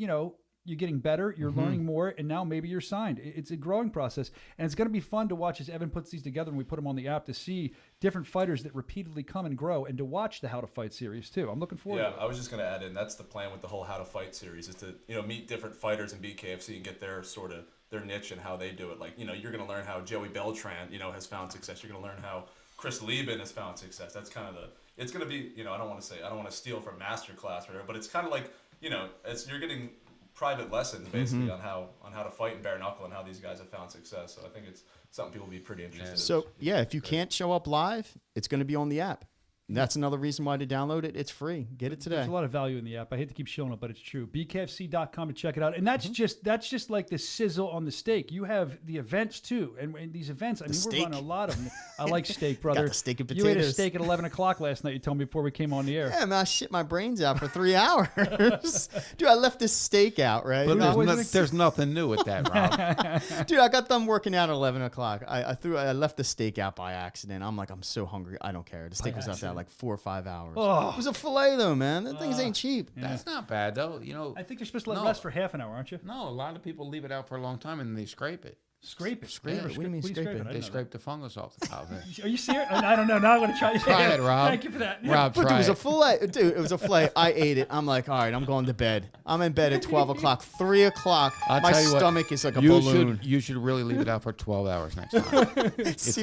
you're getting better, you're learning more, and now maybe you're signed. It's a growing process, and it's going to be fun to watch as Evan puts these together and we put them on the app to see different fighters that repeatedly come and grow, and to watch the How to Fight series too. I'm looking forward to it. I was just going to add in, that's the plan with the whole How to Fight series, is to meet different fighters in BKFC and get their sort of their niche and how they do it. Like, you're going to learn how Joey Beltran, has found success. You're going to learn how Chris Lieben has found success. That's kind of it's going to be, I don't want to steal from Masterclass or whatever, but it's kind of like, you're getting private lessons basically on how to fight in bare knuckle and how these guys have found success. So I think it's something people will be pretty interested in. So if you can't show up live, it's going to be on the app. And that's another reason why to download it. It's free. Get it today. There's a lot of value in the app. I hate to keep showing it, but it's true. BKFC.com to check it out. And that's just like the sizzle on the steak. You have the events too. And these events, we're running a lot of them. I like steak, brother. Got the steak and You ate a potatoes. steak at 11 o'clock last night, you told me before we came on the air. Yeah, man, I shit my brains out for 3 hours. Dude, I left this steak out, right? But there's nothing new with that, Rob. Dude, I got done working out at 11 o'clock. I left the steak out by accident. I'm so hungry. I don't care. The steak was out there like 4 or 5 hours. Oh. It was a filet though, man. That things ain't cheap. That's not bad, though. I think you're supposed to let it rest for half an hour, aren't you? No, a lot of people leave it out for a long time and they scrape it. Scrape it. Yeah, what do you mean scrape it? They scrape the fungus off the top of it. Are you serious? I don't know. Now I'm going to try. Try it, Rob. Thank you for that. Rob, But try it was it. a filet. Dude, it was a filet. I ate it. I'm like, all right, I'm going to bed. I'm in bed at 12 o'clock. 3 o'clock, my stomach is like a balloon. You should really leave it out for 12 hours next time.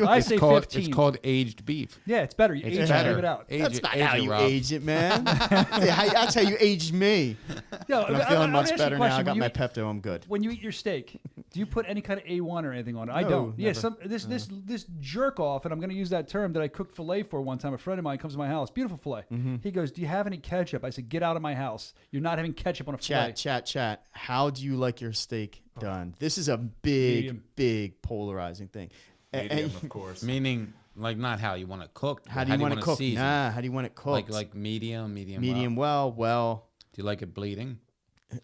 I say 15. It's called aged beef. Yeah, it's better. You age it, leave it out. That's not how you age it, man. That's how you aged me. Yo, But I'm feeling much ask you a better now. I question. got When my you Pepto. I'm good. When you eat your steak, do you put any kind of A1 or anything on it? I No, don't. Yeah, never. this jerk off, and I'm going to use that term that I cooked filet for one time. A friend of mine comes to my house, beautiful filet. He goes, "Do you have any ketchup?" I said, "Get out of my house. You're not having ketchup on a filet." Chat. How do you like your steak done? This is a big polarizing thing. Medium, of course. Meaning, like, not how you want it cooked. How do you want it cooked? Season. Nah, how do you want it cooked? Like medium well. Do you like it bleeding?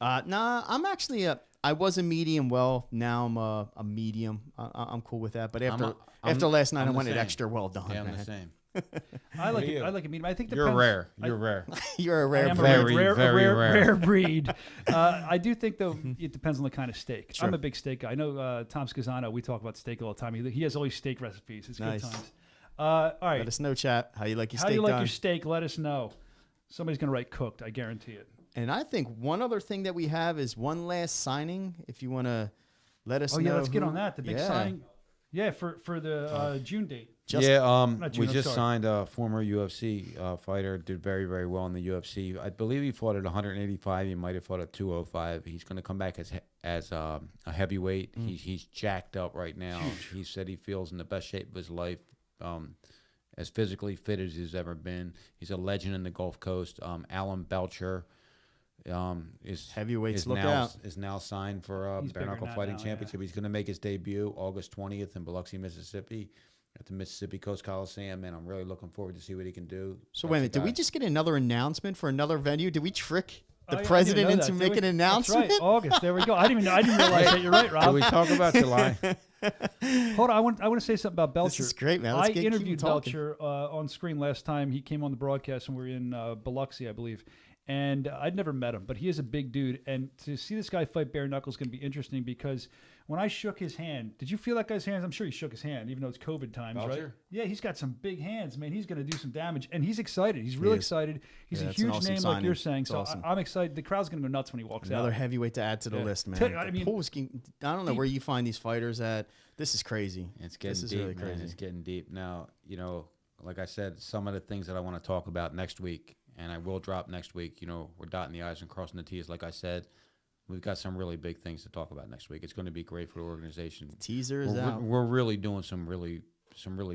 Nah, I'm actually I was a medium well. Now I'm a medium. I'm cool with that. But after last night, I wanted extra well done. Yeah, I'm man. the same. I like it. I like it medium. I think You're rare. You're rare. You're a rare I am breed. rare breed. I do think, though, it depends on the kind of steak. Sure. I'm a big steak guy. I know Tom Scazano, we talk about steak all the time. He has all these steak recipes. It's Nice. good times. All right. Let us know, chat, how you like your How steak do you like done. your steak? Let us know. Somebody's going to write cooked. I guarantee it. And I think one other thing that we have is one last signing. If you want to let us know. Oh, yeah, let's get who- on that. The big signing. Yeah, for the June date. We just signed a former UFC fighter. Did very, very well in the UFC. I believe he fought at 185. He might have fought at 205. He's going to come back as a heavyweight. He's jacked up right now. He said he feels in the best shape of his life, as physically fit as he's ever been. He's a legend in the Gulf Coast. Alan Belcher is now signed for Bare Knuckle Fighting Championship. He's going to make his debut August 20th in Biloxi, Mississippi, at the Mississippi Coast Coliseum, and I'm really looking forward to see what he can do. So wait a minute, did we just get another announcement for another venue? Did we trick the president into making an announcement? That's right, August. There we go. I didn't realize that. You're right, Rob. Did we talk about July? Hold on, I want to say something about Belcher. This is great, man. I interviewed Belcher on screen last time. He came on the broadcast when we were in Biloxi, I believe. And I'd never met him, but he is a big dude. And to see this guy fight bare knuckle is going to be interesting because when I shook his hand, did you feel that guy's hands? I'm sure he shook his hand, even though it's COVID times, right? Yeah, he's got some big hands, man. He's going to do some damage. And he's excited. He's really excited. He's a huge name, like you're saying. So awesome. I'm excited. The crowd's going to go nuts when he walks out. Another heavyweight to add to the list, man. I don't know where you find these fighters at. This is crazy. It's getting deep, really crazy. It's getting deep. Now, like I said, some of the things that I want to talk about next week, and I will drop next week. We're dotting the I's and crossing the T's. Like I said, we've got some really big things to talk about next week. It's going to be great for the organization. The teaser is out. We're really doing some really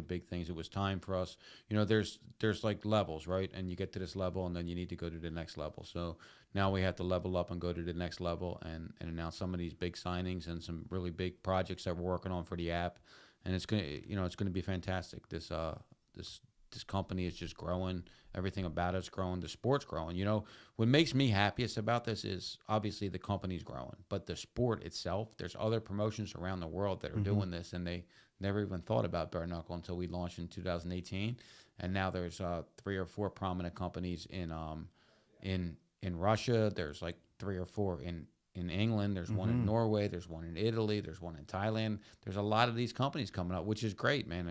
big things. It was time for us. There's like levels, right? And you get to this level, and then you need to go to the next level. So now we have to level up and go to the next level and announce some of these big signings and some really big projects that we're working on for the app. And it's gonna be fantastic. This company is just growing. Everything about it's growing. The sport's growing. What makes me happiest about this is obviously the company's growing, but the sport itself, there's other promotions around the world that are doing this, and they never even thought about bare knuckle until we launched in 2018. And now there's 3 or 4 prominent companies in Russia. There's like 3 or 4 in England. There's one in Norway. There's one in Italy. There's one in Thailand. There's a lot of these companies coming up, which is great, man.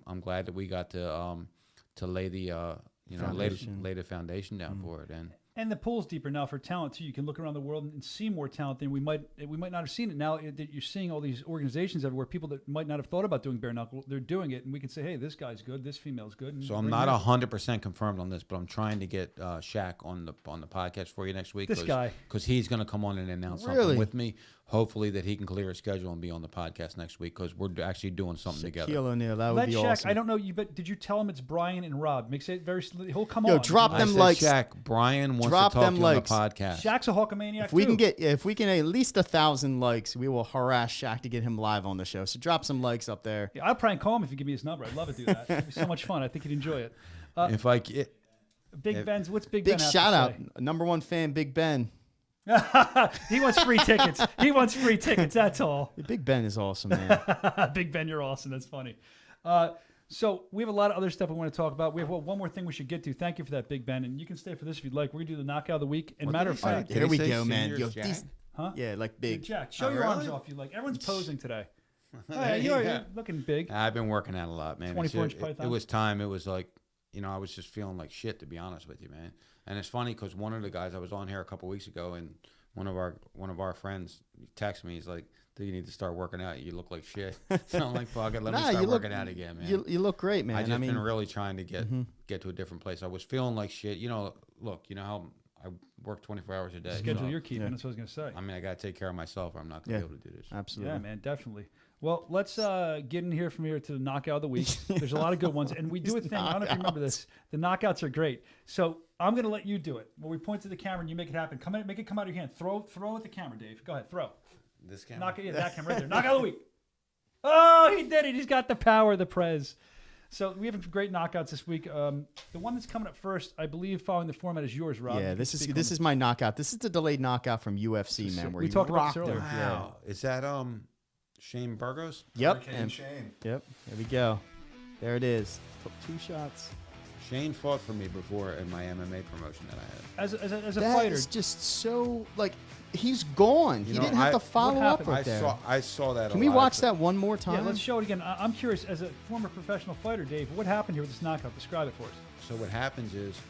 I'm glad that we got to lay the lay the foundation down for it. And the pool's deeper now for talent too. You can look around the world and see more talent than we might not have seen it. Now that you're seeing all these organizations everywhere, people that might not have thought about doing bare knuckle, they're doing it, and we can say, hey, this guy's good, this female's good. So I'm not 100% confirmed on this, but I'm trying to get Shaq on the podcast for you next week. This guy, because he's going to come on and announce something with me. Hopefully that he can clear his schedule and be on the podcast next week because we're actually doing something together. O'Neal, that would be Shaq, awesome. I don't know you, but did you tell him it's Brian and Rob? Makes it very. He'll come on. Yo, drop them likes. Shaq, Brian wants to talk to you on the podcast. Shaq's a Hulkamaniac. If we can at least 1,000 likes, we will harass Shaq to get him live on the show. So drop some likes up there. Yeah, I'll prank call him if you give me his number. I'd love to do that. It'd be so much fun. I think he'd enjoy it. Ben's. What's Big Ben? Big shout out, #1 fan, Big Ben. He wants free tickets. He wants free tickets. That's all. Big Ben is awesome, man. Big Ben, you're awesome. That's funny. So we have a lot of other stuff we want to talk about. We have one more thing we should get to. Thank you for that, Big Ben. And you can stay for this if you'd like. We're going to do the knockout of the week. And matter of fact, here we go, man. Huh? Yeah, like big. Jack, show your arms off if you like. Everyone's posing today. You're looking big. I've been working out a lot, man. 24-inch python. It was time. It was like, I was just feeling like shit, to be honest with you, man. And it's funny because one of the guys I was on here a couple weeks ago, and one of our friends texted me. He's like, "Dude, you need to start working out. You look like shit." So I'm like, "Fuck it, let me start working out again, man." You look great, man. I've just been really trying to get to a different place. I was feeling like shit. Look, how I work 24 hours a day. Schedule you're keeping. That's what I was gonna say. I mean, I got to take care of myself. Or I'm not gonna be able to do this. Absolutely. Yeah, man, definitely. Well, let's get in here from here to the knockout of the week. There's a lot of good ones, and we do a thing. I don't know if you remember this. The knockouts are great. So I'm going to let you do it. When we point to the camera and you make it happen, make it come out of your hand. Throw at the camera, Dave. Go ahead, throw. This camera? That camera right there. Knockout of the week. Oh, he did it. He's got the power of the Prez. So we have great knockouts this week. The one that's coming up first, I believe, following the format is yours, Rob. Yeah, this is my knockout. This is the delayed knockout from UFC, man. Where we talked about this earlier. Wow. Yeah. Is that Shane Burgos? Yep. Shane. Yep. There we go. There it is. Took 2 shots. Shane fought for me before in my MMA promotion that I had. As a that fighter, is just so he's gone. He didn't have to follow up right there. I saw that. Can we watch that one more time? Yeah, let's show it again. I'm curious, as a former professional fighter, Dave, what happened here with this knockout? Describe it for us. So what happens is,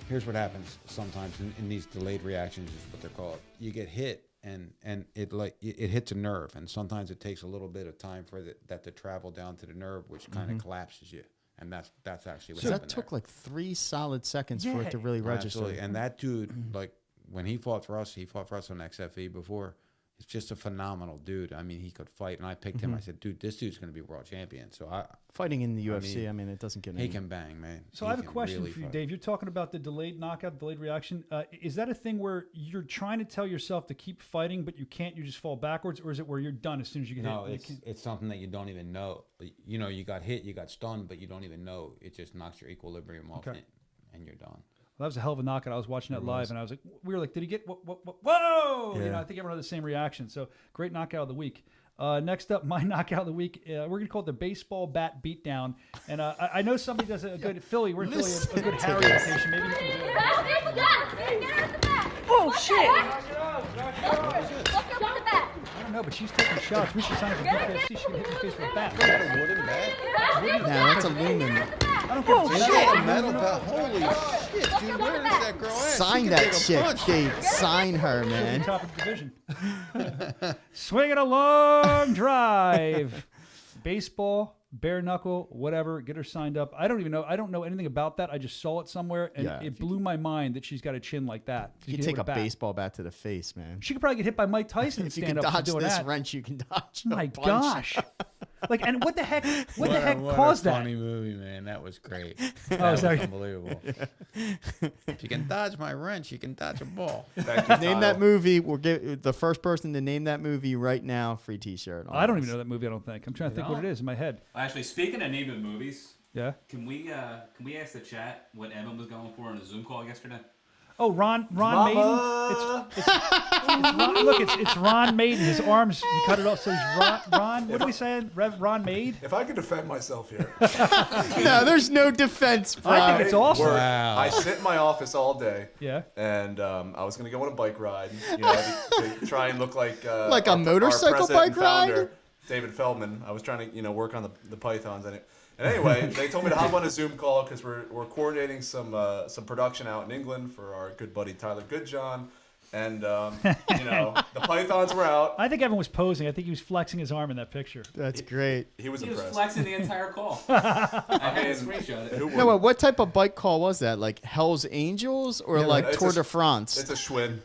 here's what happens sometimes in these delayed reactions is what they're called. You get hit and it hits a nerve, and sometimes it takes a little bit of time for that to travel down to the nerve, which kind of collapses you, and that's actually what happened. That took like 3 solid seconds for Yeah. it to really register. Absolutely. And that dude, like when he fought for us on XFE before. He's just a phenomenal dude. I mean, he could fight, and I picked him. I said, dude, this dude's going to be world champion. So fighting in the UFC, it doesn't get any. He can bang, man. So I have a question for you, Dave. You're talking about the delayed knockout, delayed reaction. Is that a thing where you're trying to tell yourself to keep fighting, but you can't? You just fall backwards, or is it where you're done as soon as you get hit? No, it's something that you don't even know. You know, you got hit, you got stunned, but you don't even know. It just knocks your equilibrium off, and you're done. Well, that was a hell of a knockout. I was watching that live, and I was like, we were like, did he get what? Whoa! Yeah. You know, I think everyone had the same reaction. So great knockout of the week. Next up, my knockout of the week. We're going to call it the baseball bat beatdown. And I know somebody does a good Philly. We're in Philly, a good Harry imitation. Maybe you can do it. Oh, shit. I don't know, but she's taking shots. We should sign up for BKFC. She's going to hit me in the face with a bat. No, that's a lumen. I don't care. Is that a metal bat? Holy shit, dude. Where is that girl at? Sign She can that take a chick, punch. Dave. Sign her, man. Top of the division. Swinging a long drive. Baseball, bare knuckle, whatever. Get her signed up. I don't even know. I don't know anything about that. I just saw it somewhere, and it blew my mind that she's got a chin like that. You can take a baseball bat to the face, man. She could probably get hit by Mike Tyson and If you stand can up for dodge doing this that. wrench, you can dodge. My a punch. gosh. Like, and what the heck? What the heck What caused a that? funny movie, man. That was great. Oh, That was sorry. unbelievable. If you can dodge my wrench, you can dodge a ball. Name that movie. We'll give the first person to name that movie right now. Free T-shirt. I don't even know that movie. I don't think. I'm trying to think what it is in my head. Actually, speaking of naming movies, Yeah. can we ask the chat what Evan was going for in a Zoom call yesterday? Oh, Ron Maiden. It's Ron, look, it's Ron Maiden. His arms, he cut it off. So he's Ron. What are we saying? Ron Maid? If I could defend myself here. No, there's no defense, bro. I think it's awesome. Wow. I sit in my office all day. Yeah. And I was going to go on a bike ride, you know, to try and look like Like a our motorcycle president bike and founder, ride? David Feldman. I was trying to, you know, work on the pythons and it. And anyway, they told me to hop on a Zoom call because we're coordinating some production out in England for our good buddy Tyler Goodjohn. And, you know, the pythons were out. I think Evan was posing. I think he was flexing his arm in that picture. That's great. He was He was impressed. flexing the entire call. I had to screenshot it. No, what type of bike call was that? Like Hell's Angels or like it's Tour a- de France? It's a Schwinn.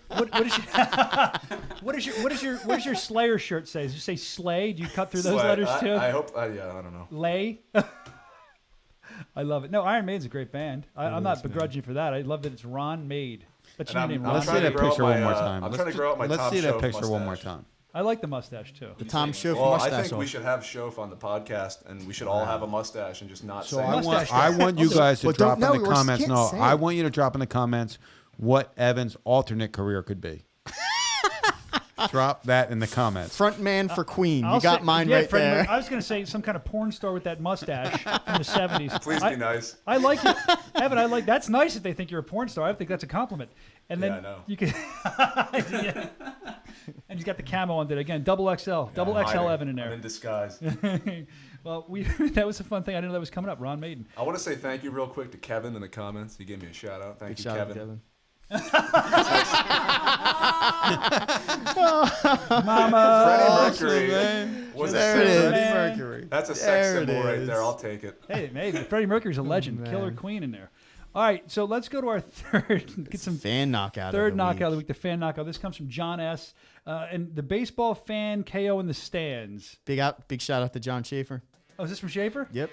What does your Slayer shirt say? Does it say Slay? Do you cut through those Slay. letters too? I hope. Yeah, I don't know. Lay. I love it. No, Iron Maiden's a great band. I'm not begrudging for that. I love that it's Ron Maid. That's your name, Ron. Let's see trying to that grow picture out one my, more time. I'm trying to grow out my Let's Tom see that Shoaf picture one more mustache. time. I like the mustache too. The Tom Shoaf Well, mustache. I think we on. should have Shoaf on the podcast, and we should all have a mustache and just not say. I want you guys to Well, drop don't- in the no, we comments. can't No, say I it. want you to drop in the comments what Evan's alternate career could be. Drop that in the comments. Front man for Queen. I'll You got say- mine yeah, right Freddie there. Mercury. I was going to say some kind of porn star with that mustache from the 70s. Please be nice. I like it. Evan, I like that's nice if they think you're a porn star. I think that's a compliment. And then Yeah, I know. you can Yeah. And he's got the camo on it again. Double XL. Double I'm XL hiding. Evan in I'm there. in disguise. Well, that was a fun thing. I didn't know that was coming up. Ron Maiden. I want to say thank you real quick to Kevin in the comments. He gave me a shout out. Thank Big you, shout out to Kevin. Mama. Freddie Mercury was a There it sex is. Man. Mercury. That's a sex There it symbol right is. there. I'll take it. Hey, maybe Freddie Mercury's a legend. Killer man. Queen in there. All right, so let's go to our third. Get some Fan knockout. third of the knockout of the week. week. The fan knockout. This comes from John S. And the baseball fan KO in the stands. Big shout out to John Schaefer. Oh, is this from Schaefer? Yep.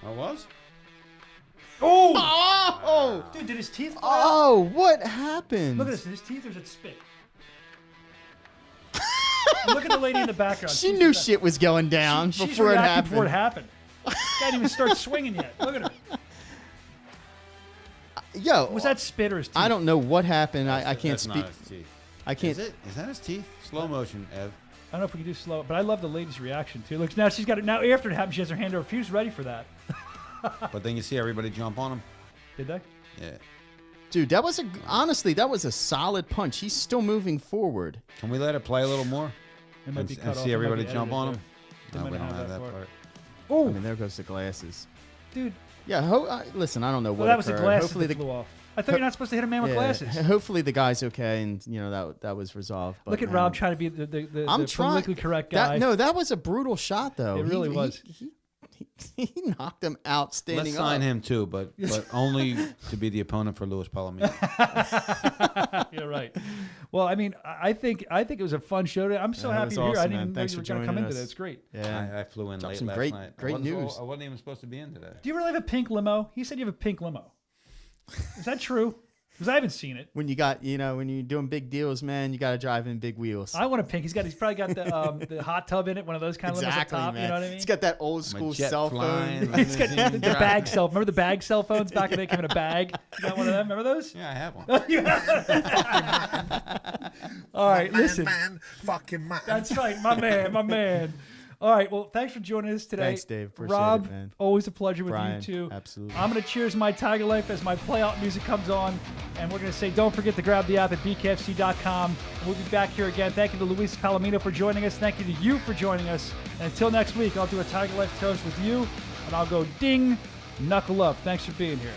What was? Oh! Oh! Dude, did his teeth fall out? Oh! What happened? Look at this. His teeth, there's a spit. Look at the lady in the background. She She's knew the- shit was going down she's before it reacting happened. Before it happened. Didn't even start swinging yet. Look at her. Yo, Was that spit or his teeth? I don't know what happened. I can't That's speak. not his teeth. I can't. Is that his teeth? Slow motion, Ev. I don't know if we can do slow, but I love the lady's reaction too. Look, now she's got it. Now after it happened, she has her hand over. She was ready for that. But then you see everybody jump on him. Did they? Yeah. Dude, honestly, that was a solid punch. He's still moving forward. Can we let it play a little more? It might And, be and cut off. see It might everybody be jump edited, on him? too. They No, might we not don't have have that that part. Oh, I mean, there goes the glasses. dude. Yeah. Listen, I don't know what. Well, that was the occurred. glasses Hopefully that flew off. I thought you're not supposed to hit a man with glasses. Hopefully the guy's okay, and that was resolved. But Look at Rob trying to be the politically correct guy. That was a brutal shot, though. It really was. He knocked him out standing Let's sign up. him too, but only to be the opponent for Luis Palomino. You're right. Well, I mean, I think it was a fun show today. I'm so happy you're here. I didn't even know you were going to come in today. It's great. Yeah, I flew in late some last night. Great news. I wasn't even supposed to be in today. Do you really have a pink limo? He said you have a pink limo. Is that true? Because I haven't seen it. When you got, when you're doing big deals, man, you got to drive in big wheels. I want a pink. He's probably got the hot tub in it, one of those kind of limos at top. Man. You know what I mean? It's got that old school cell phone. It's got the bag cell. Remember the bag cell phones back in the day came in a bag? You got one of them? Remember those? Yeah, I have one. All right, listen. Fucking man. That's right, my man. All right, well, thanks for joining us today. Thanks, Dave. Appreciate Rob, it, man. always a pleasure with Brian, you, too. Absolutely. I'm going to cheers my Tiger Life as my play-out music comes on, and we're going to say don't forget to grab the app at BKFC.com. We'll be back here again. Thank you to Luis Palomino for joining us. Thank you to you for joining us. And until next week, I'll do a Tiger Life toast with you, and I'll go ding, knuckle up. Thanks for being here.